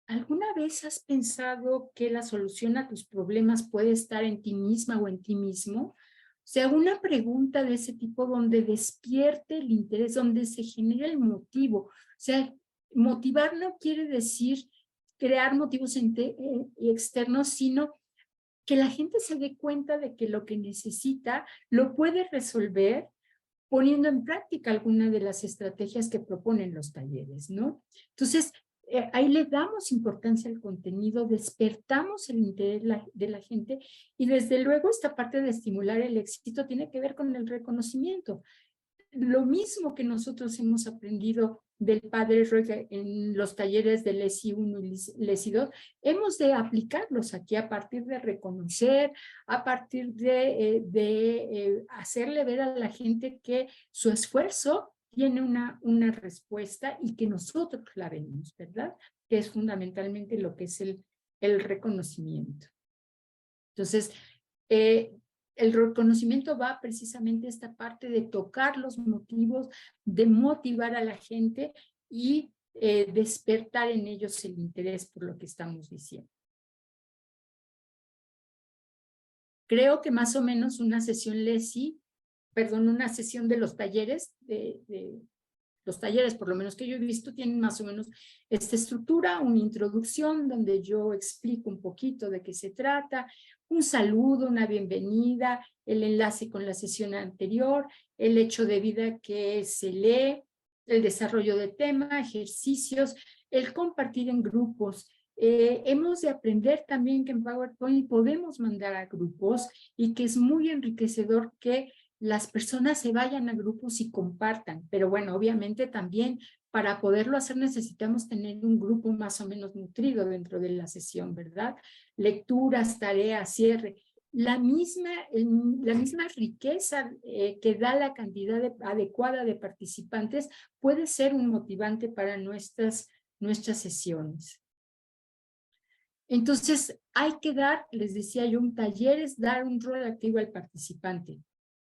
¿alguna vez has pensado que la solución a tus problemas puede estar en ti misma o en ti mismo? O sea, una pregunta de ese tipo donde despierte el interés, donde se genera el motivo. O sea, motivar no quiere decir crear motivos externos, sino que la gente se dé cuenta de que lo que necesita lo puede resolver poniendo en práctica alguna de las estrategias que proponen los talleres, ¿no? Entonces, ahí le damos importancia al contenido, despertamos el interés de la gente y desde luego esta parte de estimular el éxito tiene que ver con el reconocimiento. Lo mismo que nosotros hemos aprendido del padre Roy en los talleres de LESI 1 y LESI 2, hemos de aplicarlos aquí a partir de reconocer, a partir de hacerle ver a la gente que su esfuerzo tiene una respuesta y que nosotros la vemos, ¿verdad? Que es fundamentalmente lo que es el reconocimiento. Entonces, el reconocimiento va precisamente a esta parte de tocar los motivos, de motivar a la gente y despertar en ellos el interés por lo que estamos diciendo. Creo que más o menos una sesión una sesión de los talleres, los talleres por lo menos que yo he visto, tienen más o menos esta estructura, una introducción donde yo explico un poquito de qué se trata, un saludo, una bienvenida, el enlace con la sesión anterior, el hecho de vida que se lee, el desarrollo de tema, ejercicios, el compartir en grupos. Hemos de aprender también que en PowerPoint podemos mandar a grupos y que es muy enriquecedor que las personas se vayan a grupos y compartan, pero bueno, obviamente también para poderlo hacer necesitamos tener un grupo más o menos nutrido dentro de la sesión, ¿verdad? Lecturas, tareas, cierre. La misma riqueza que da la cantidad adecuada de participantes puede ser un motivante para nuestras sesiones. Entonces, hay que dar, les decía yo, un taller es dar un rol activo al participante.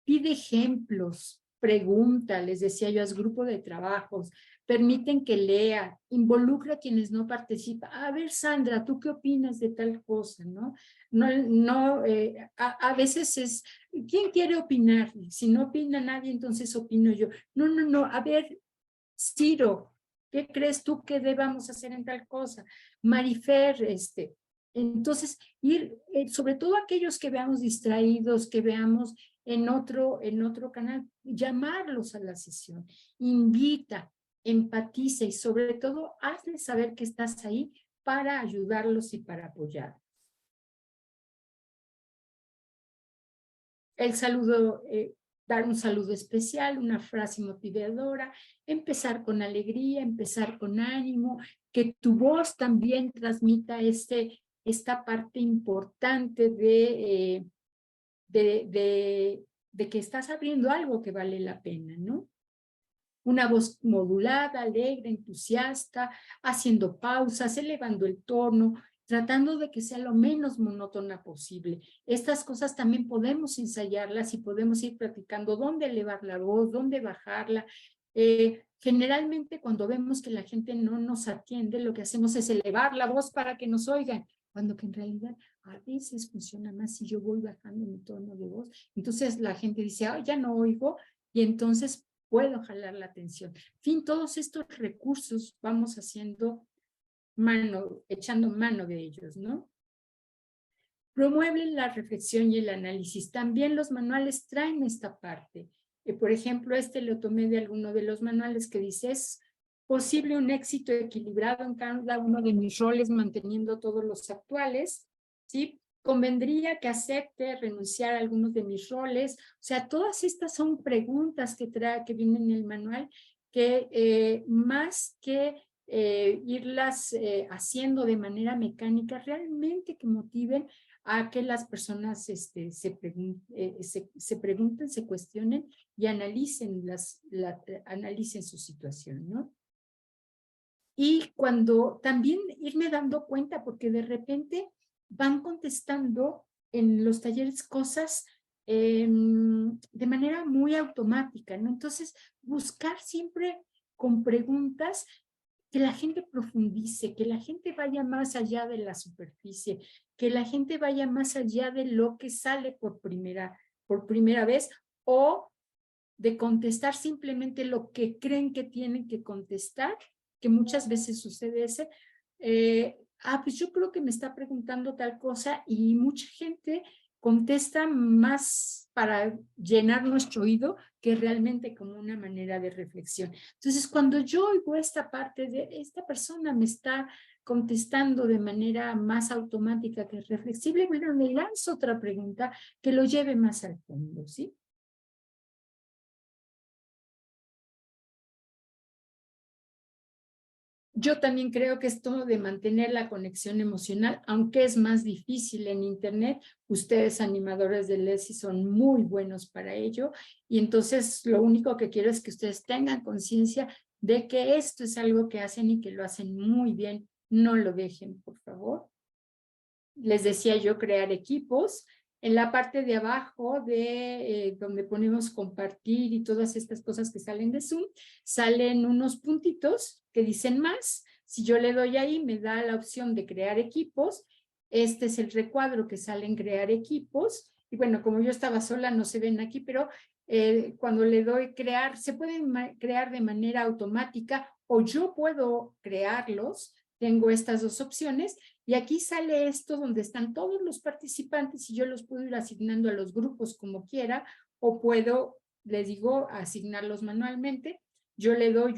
Pide ejemplos, pregunta, les decía yo, haz grupo de trabajos, permiten que lea, involucra a quienes no participan. A ver, Sandra, ¿tú qué opinas de tal cosa? A veces es, ¿quién quiere opinar? Si no opina nadie, entonces opino yo. No, a ver, Ciro, ¿qué crees tú que debamos hacer en tal cosa? Marifer, entonces, sobre todo aquellos que veamos distraídos, que veamos en otro canal, llamarlos a la sesión, invita, empatiza y sobre todo hazles saber que estás ahí para ayudarlos y para apoyarlos. El saludo, dar un saludo especial, una frase motivadora, empezar con alegría, empezar con ánimo, que tu voz también transmita esta parte importante de que estás abriendo algo que vale la pena, ¿no? Una voz modulada, alegre, entusiasta, haciendo pausas, elevando el tono, tratando de que sea lo menos monótona posible. Estas cosas también podemos ensayarlas y podemos ir practicando dónde elevar la voz, dónde bajarla. Generalmente cuando vemos que la gente no nos atiende, lo que hacemos es elevar la voz para que nos oigan, cuando que en realidad a veces funciona más si yo voy bajando mi tono de voz. Entonces la gente dice, oh, ya no oigo, y entonces puedo jalar la atención. En fin, todos estos recursos vamos echando mano de ellos, ¿no? Promueven la reflexión y el análisis. También los manuales traen esta parte. Por ejemplo, lo tomé de alguno de los manuales que dice, es posible un éxito equilibrado en cada uno de mis roles, manteniendo todos los actuales, ¿sí? Convendría que acepte renunciar a algunos de mis roles. O sea, todas estas son preguntas que vienen en el manual que más que irlas haciendo de manera mecánica, realmente que motiven a que las personas se pregunten, se cuestionen y analicen, analicen su situación, ¿no? Y cuando también irme dando cuenta, porque de repente van contestando en los talleres cosas de manera muy automática, ¿no? Entonces, buscar siempre con preguntas que la gente profundice, que la gente vaya más allá de la superficie, que la gente vaya más allá de lo que sale por primera vez o de contestar simplemente lo que creen que tienen que contestar, que muchas veces sucede pues yo creo que me está preguntando tal cosa y mucha gente contesta más para llenar nuestro oído que realmente como una manera de reflexión. Entonces, cuando yo oigo esta parte de esta persona me está contestando de manera más automática que reflexible, bueno, le lanzo otra pregunta que lo lleve más al fondo, ¿sí? Yo también creo que esto de mantener la conexión emocional, aunque es más difícil en internet, ustedes animadores de Lessy son muy buenos para ello y entonces lo único que quiero es que ustedes tengan conciencia de que esto es algo que hacen y que lo hacen muy bien. No lo dejen, por favor. Les decía yo crear equipos. En la parte de abajo de donde ponemos compartir y todas estas cosas que salen de Zoom, salen unos puntitos que dicen más. Si yo le doy ahí, me da la opción de crear equipos. Este es el recuadro que sale en crear equipos. Y bueno, como yo estaba sola, no se ven aquí, pero cuando le doy crear, se pueden crear de manera automática o yo puedo crearlos. Tengo estas dos opciones. Y aquí sale esto donde están todos los participantes y yo los puedo ir asignando a los grupos como quiera o puedo, les digo, asignarlos manualmente. Yo le doy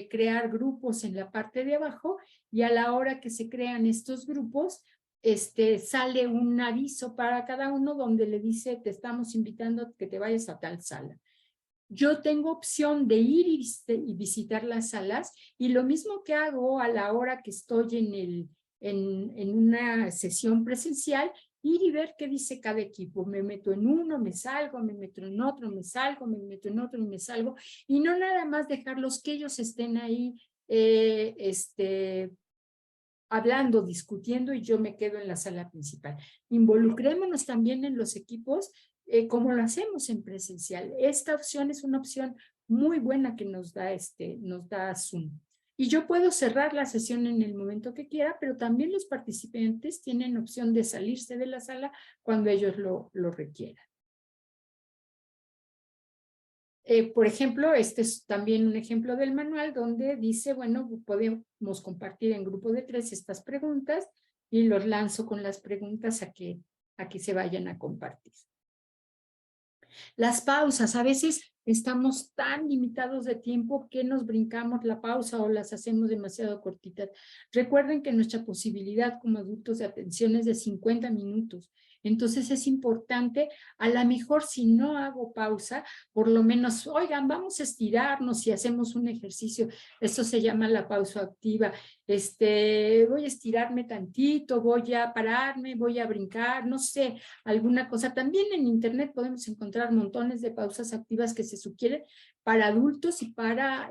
crear grupos en la parte de abajo y a la hora que se crean estos grupos, sale un aviso para cada uno donde le dice, te estamos invitando a que te vayas a tal sala. Yo tengo opción de ir y visitar las salas y lo mismo que hago a la hora que estoy en una sesión presencial, ir y ver qué dice cada equipo. Me meto en uno, me salgo, me meto en otro, me salgo, me meto en otro y me salgo. Y no nada más dejarlos que ellos estén ahí hablando, discutiendo y yo me quedo en la sala principal. Involucrémonos también en los equipos como lo hacemos en presencial. Esta opción es una opción muy buena que nos da Zoom. Y yo puedo cerrar la sesión en el momento que quiera, pero también los participantes tienen opción de salirse de la sala cuando ellos lo requieran. Por ejemplo, este es también un ejemplo del manual donde dice, bueno, podemos compartir en grupo de 3 estas preguntas y los lanzo con las preguntas a que se vayan a compartir. Las pausas, a veces estamos tan limitados de tiempo que nos brincamos la pausa o las hacemos demasiado cortitas. Recuerden que nuestra posibilidad como adultos de atención es de 50 minutos. Entonces es importante, a lo mejor si no hago pausa, por lo menos, oigan, vamos a estirarnos y hacemos un ejercicio. Eso se llama la pausa activa. Voy a estirarme tantito, voy a pararme, voy a brincar, no sé, alguna cosa. También en internet podemos encontrar montones de pausas activas que se sugieren para adultos y para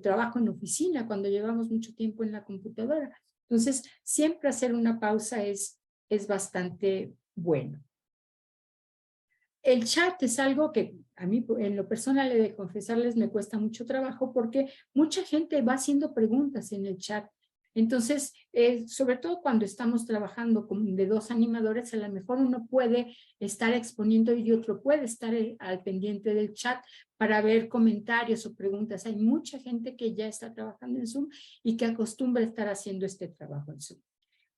trabajo en oficina, cuando llevamos mucho tiempo en la computadora. Entonces, siempre hacer una pausa es bastante bueno. El chat es algo que a mí en lo personal he de confesarles me cuesta mucho trabajo porque mucha gente va haciendo preguntas en el chat. Entonces, sobre todo cuando estamos trabajando de 2 animadores, a lo mejor uno puede estar exponiendo y otro puede estar al pendiente del chat para ver comentarios o preguntas. Hay mucha gente que ya está trabajando en Zoom y que acostumbra estar haciendo este trabajo en Zoom.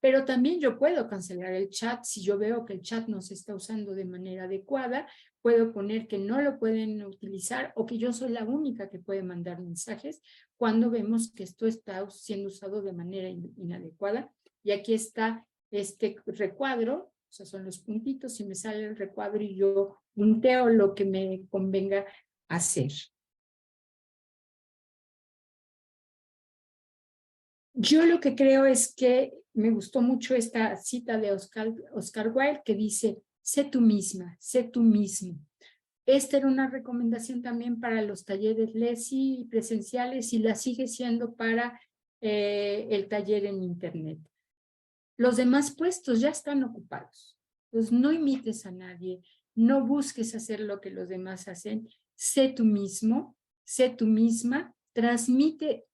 pero también yo puedo cancelar el chat si yo veo que el chat no se está usando de manera adecuada. Puedo poner que no lo pueden utilizar o que yo soy la única que puede mandar mensajes cuando vemos que esto está siendo usado de manera inadecuada. Y aquí está este recuadro, o sea, son los puntitos y me sale el recuadro y yo punteo lo que me convenga hacer. Yo lo que creo es que me gustó mucho esta cita de Oscar Wilde que dice, sé tú misma, sé tú mismo. Esta era una recomendación también para los talleres LESI presenciales y la sigue siendo para el taller en internet. Los demás puestos ya están ocupados. Entonces no imites a nadie, no busques hacer lo que los demás hacen. Sé tú mismo, sé tú misma, transmite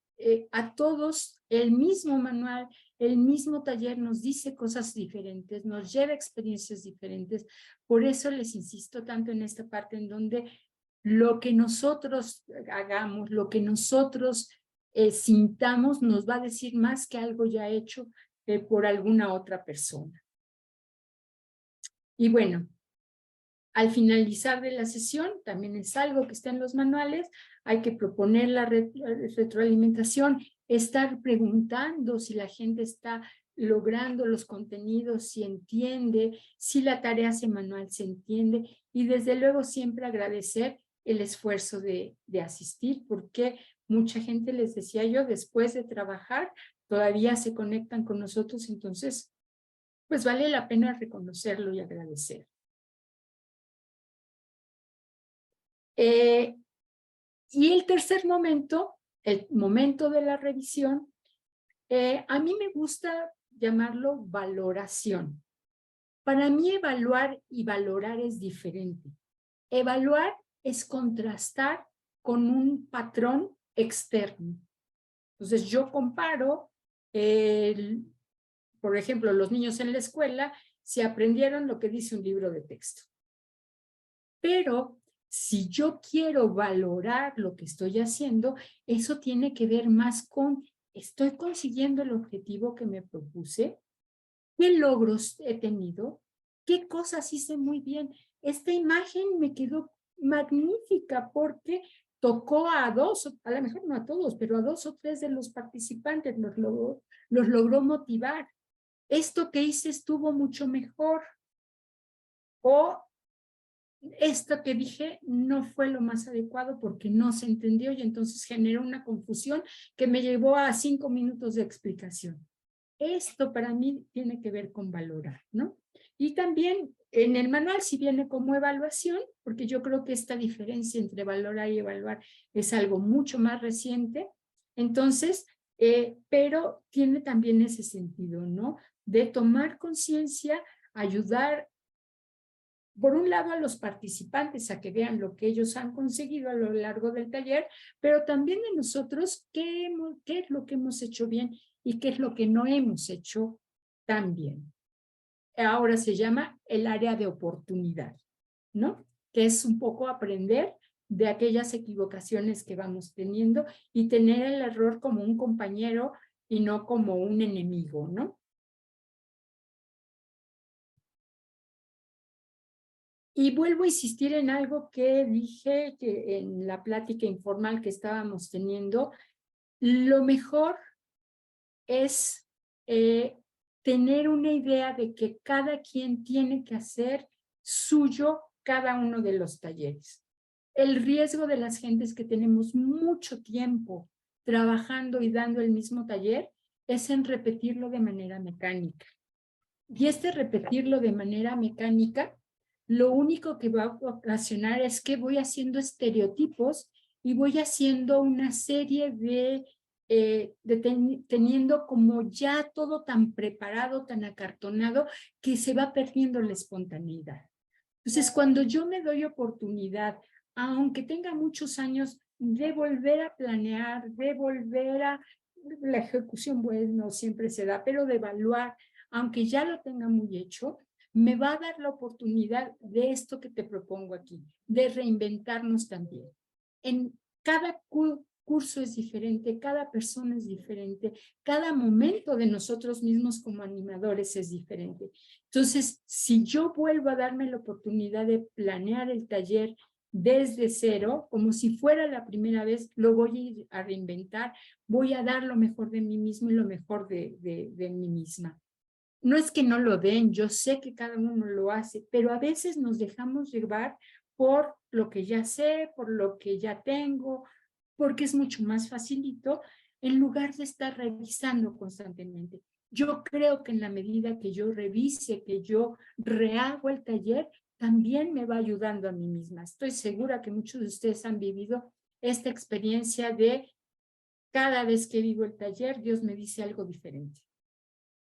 a todos el mismo manual, el mismo taller nos dice cosas diferentes, nos lleva experiencias diferentes. Por eso les insisto tanto en esta parte en donde lo que nosotros hagamos, lo que nosotros sintamos, nos va a decir más que algo ya hecho por alguna otra persona. Y bueno, al finalizar de la sesión, también es algo que está en los manuales, hay que proponer la retroalimentación, estar preguntando si la gente está logrando los contenidos, si entiende, si la tarea semanal se entiende, y desde luego siempre agradecer el esfuerzo de asistir, porque mucha gente, les decía yo, después de trabajar, todavía se conectan con nosotros, entonces, pues vale la pena reconocerlo y agradecer. Y el tercer momento, el momento de la revisión, a mí me gusta llamarlo valoración. Para mí evaluar y valorar es diferente. Evaluar es contrastar con un patrón externo. Entonces yo comparo, por ejemplo, los niños en la escuela, si aprendieron lo que dice un libro de texto. Pero si yo quiero valorar lo que estoy haciendo, eso tiene que ver más con, ¿estoy consiguiendo el objetivo que me propuse? ¿Qué logros he tenido? ¿Qué cosas hice muy bien? Esta imagen me quedó magnífica porque tocó a dos, a lo mejor no a todos, pero a 2 o 3 de los participantes, los logró motivar. Esto que hice estuvo mucho mejor. O esto que dije no fue lo más adecuado porque no se entendió y entonces generó una confusión que me llevó a 5 minutos de explicación. Esto para mí tiene que ver con valorar, ¿no? Y también en el manual sí viene como evaluación, porque yo creo que esta diferencia entre valorar y evaluar es algo mucho más reciente. Entonces, pero tiene también ese sentido, ¿no? De tomar conciencia, ayudar por un lado a los participantes a que vean lo que ellos han conseguido a lo largo del taller, pero también de nosotros qué es lo que hemos hecho bien y qué es lo que no hemos hecho tan bien. Ahora se llama el área de oportunidad, ¿no? Que es un poco aprender de aquellas equivocaciones que vamos teniendo y tener el error como un compañero y no como un enemigo, ¿no? Y vuelvo a insistir en algo que dije que en la plática informal que estábamos teniendo, lo mejor es tener una idea de que cada quien tiene que hacer suyo cada uno de los talleres. El riesgo de las gentes que tenemos mucho tiempo trabajando y dando el mismo taller es en repetirlo de manera mecánica. Y este repetirlo de manera mecánica, lo único que va a ocasionar es que voy haciendo estereotipos y voy haciendo una serie de teniendo como ya todo tan preparado, tan acartonado, que se va perdiendo la espontaneidad. Entonces, cuando yo me doy oportunidad, aunque tenga muchos años, de volver a planear, de volver a, la ejecución, bueno, siempre se da, pero de evaluar, aunque ya lo tenga muy hecho, me va a dar la oportunidad de esto que te propongo aquí, de reinventarnos también. En cada curso es diferente, cada persona es diferente, cada momento de nosotros mismos como animadores es diferente. Entonces, si yo vuelvo a darme la oportunidad de planear el taller desde cero, como si fuera la primera vez, lo voy a ir a reinventar, voy a dar lo mejor de mí mismo y lo mejor de mí misma. No es que no lo den, yo sé que cada uno lo hace, pero a veces nos dejamos llevar por lo que ya sé, por lo que ya tengo, porque es mucho más facilito en lugar de estar revisando constantemente. Yo creo que en la medida que yo revise, que yo rehago el taller, también me va ayudando a mí misma. Estoy segura que muchos de ustedes han vivido esta experiencia de cada vez que vivo el taller, Dios me dice algo diferente.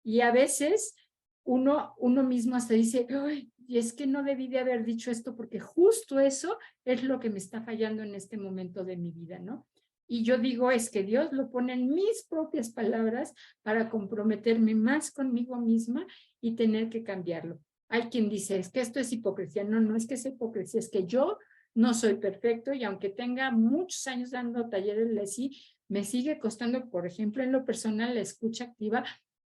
Y a veces uno mismo hasta dice, ay, y es que no debí de haber dicho esto porque justo eso es lo que me está fallando en este momento de mi vida, ¿no? Y yo digo, es que Dios lo pone en mis propias palabras para comprometerme más conmigo misma y tener que cambiarlo. Hay quien dice, es que esto es hipocresía. No, no es que sea hipocresía, es que yo no soy perfecto y aunque tenga muchos años dando talleres de sí, me sigue costando, por ejemplo, en lo personal, la escucha activa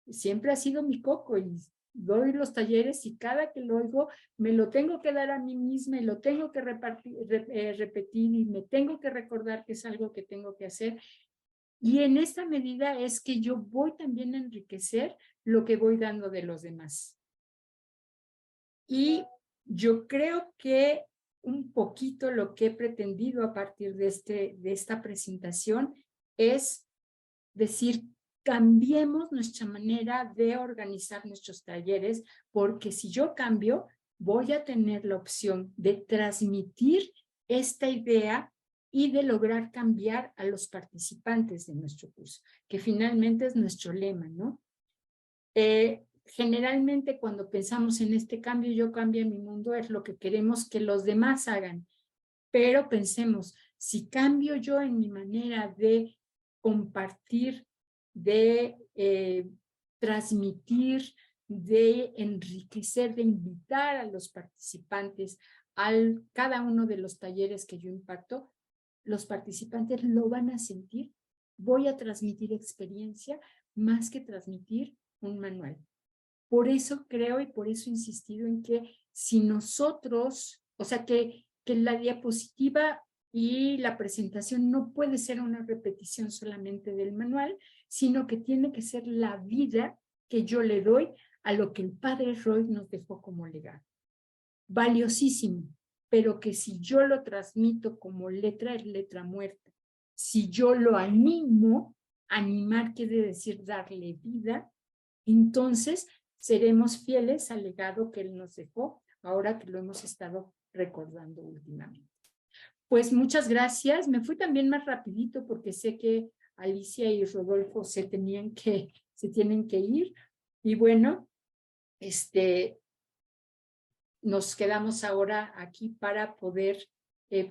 siempre ha sido mi coco y doy los talleres y cada que lo oigo me lo tengo que dar a mí misma y lo tengo que repetir y me tengo que recordar que es algo que tengo que hacer. Y en esta medida es que yo voy también a enriquecer lo que voy dando de los demás. Y yo creo que un poquito lo que he pretendido a partir de esta presentación es decir, cambiemos nuestra manera de organizar nuestros talleres, porque si yo cambio, voy a tener la opción de transmitir esta idea y de lograr cambiar a los participantes de nuestro curso, que finalmente es nuestro lema, ¿no? Generalmente cuando pensamos en este cambio, yo cambio mi mundo, es lo que queremos que los demás hagan, pero pensemos, si cambio yo en mi manera de compartir, de transmitir, de enriquecer, de invitar a los participantes a cada uno de los talleres que yo imparto, los participantes lo van a sentir. Voy a transmitir experiencia más que transmitir un manual. Por eso creo y por eso he insistido en que si nosotros, o sea, que la diapositiva y la presentación no puede ser una repetición solamente del manual, sino que tiene que ser la vida que yo le doy a lo que el padre Roy nos dejó como legado. Valiosísimo, pero que si yo lo transmito como letra, es letra muerta. Si yo lo animo, animar quiere decir darle vida, entonces seremos fieles al legado que él nos dejó, ahora que lo hemos estado recordando últimamente. Pues muchas gracias. Me fui también más rapidito porque sé que Alicia y Rodolfo se tienen que ir. Y bueno, nos quedamos ahora aquí para poder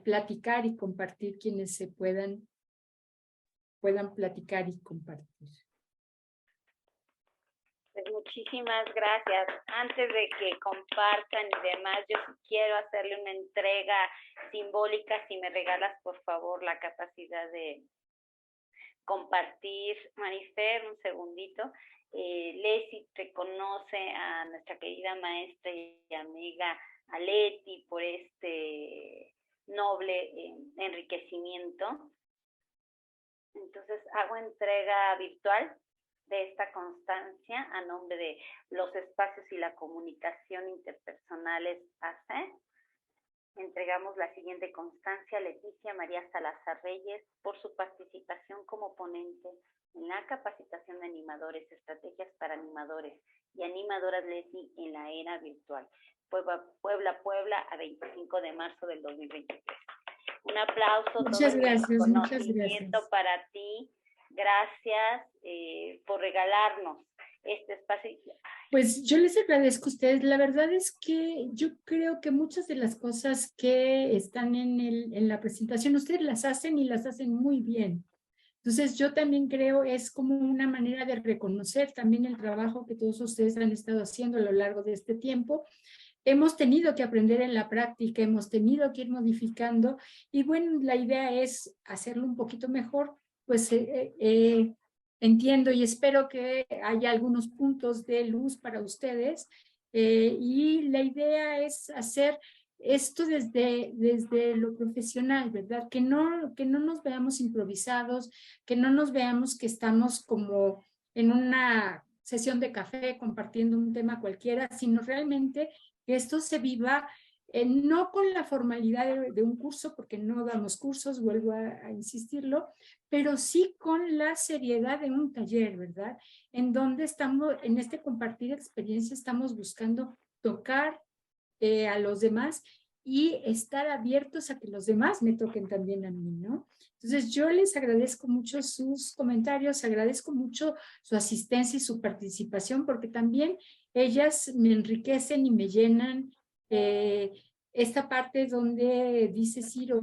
platicar y compartir quienes se puedan platicar y compartir. Pues muchísimas gracias. Antes de que compartan y demás, yo quiero hacerle una entrega simbólica. Si me regalas, por favor, la capacidad de compartir. Marifer, un segundito. Leslie reconoce a nuestra querida maestra y amiga Aleti por este noble enriquecimiento. Entonces, hago entrega virtual de esta constancia a nombre de los espacios y la comunicación interpersonales AC. Entregamos la siguiente constancia a Leticia María Salazar Reyes por su participación como ponente en la capacitación de animadores, estrategias para animadores y animadoras Leslie en la era virtual. Puebla, a 25 de marzo del 2023. Un aplauso. Muchas gracias, muchas gracias. Para ti. Gracias por regalarnos este espacio. Pues yo les agradezco a ustedes. La verdad es que yo creo que muchas de las cosas que están en la presentación, ustedes las hacen y las hacen muy bien. Entonces yo también creo es como una manera de reconocer también el trabajo que todos ustedes han estado haciendo a lo largo de este tiempo. hemos tenido que aprender en la práctica, hemos tenido que ir modificando y bueno, la idea es hacerlo un poquito mejor, pues entiendo y espero que haya algunos puntos de luz para ustedes y la idea es hacer esto desde lo profesional, ¿verdad? Que no nos veamos improvisados, que no nos veamos que estamos como en una sesión de café compartiendo un tema cualquiera, sino realmente que esto se viva no con la formalidad de un curso, porque no damos cursos, vuelvo a insistirlo, pero sí con la seriedad de un taller, ¿verdad? En donde estamos, en este compartir experiencia, estamos buscando tocar a los demás y estar abiertos a que los demás me toquen también a mí, ¿no? Entonces yo les agradezco mucho sus comentarios, agradezco mucho su asistencia y su participación, porque también ellas me enriquecen y me llenan esta parte donde dice Ciro,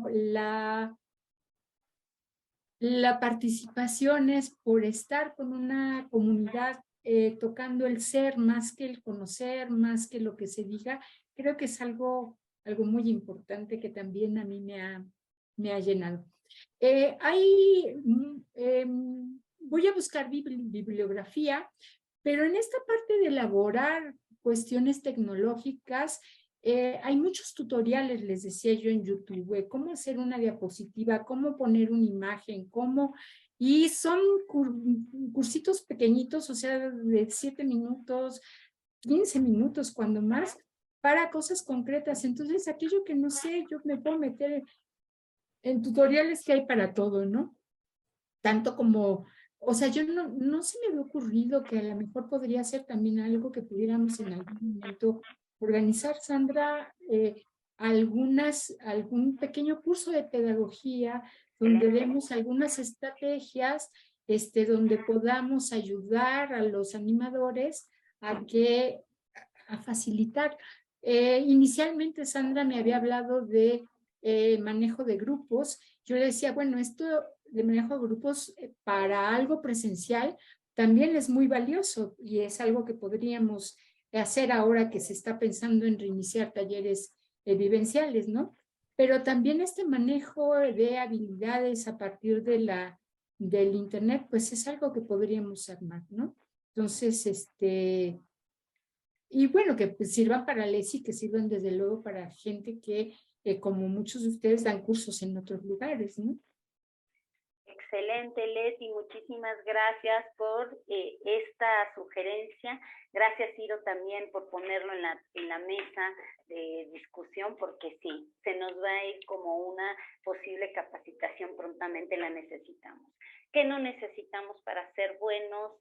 la participación es por estar con una comunidad tocando el ser más que el conocer, más que lo que se diga. Creo que es algo muy importante que también a mí me ha llenado. Voy a buscar bibliografía, pero en esta parte de elaborar cuestiones tecnológicas, hay muchos tutoriales, les decía yo en YouTube, cómo hacer una diapositiva, cómo poner una imagen, y son cursitos pequeñitos, o sea, de 7 minutos, 15 minutos, cuando más, para cosas concretas. Entonces, aquello que no sé, yo me puedo meter en tutoriales que hay para todo, ¿no? Tanto como, o sea, yo no se me había ocurrido que a lo mejor podría ser también algo que pudiéramos en algún momento organizar, Sandra, algún pequeño curso de pedagogía donde demos algunas estrategias, donde podamos ayudar a los animadores a facilitar. Inicialmente Sandra me había hablado de manejo de grupos. Yo le decía, bueno, esto de manejo de grupos para algo presencial también es muy valioso y es algo que podríamos hacer ahora que se está pensando en reiniciar talleres vivenciales, ¿no? Pero también este manejo de habilidades a partir del internet, pues es algo que podríamos armar, ¿no? Entonces, y bueno, que pues, sirvan para Lesi, que sirvan desde luego para gente que, como muchos de ustedes, dan cursos en otros lugares, ¿no? Excelente, Leti, muchísimas gracias por esta sugerencia. Gracias, Ciro, también por ponerlo en la mesa de discusión, porque sí, se nos va a ir como una posible capacitación, prontamente la necesitamos. ¿Qué no necesitamos para ser buenos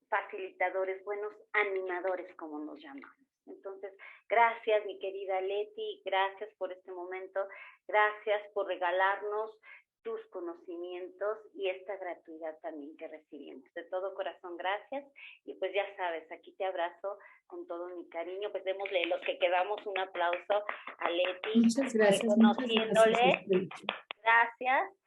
facilitadores, buenos animadores, como nos llamamos? Entonces, gracias, mi querida Leti, gracias por este momento, gracias por regalarnos tus conocimientos y esta gratuidad también que recibimos. De todo corazón, gracias. Y pues ya sabes, aquí te abrazo con todo mi cariño. Pues démosle los que quedamos un aplauso a Leti. Muchas gracias. Reconociéndole. Muchas gracias. Gracias.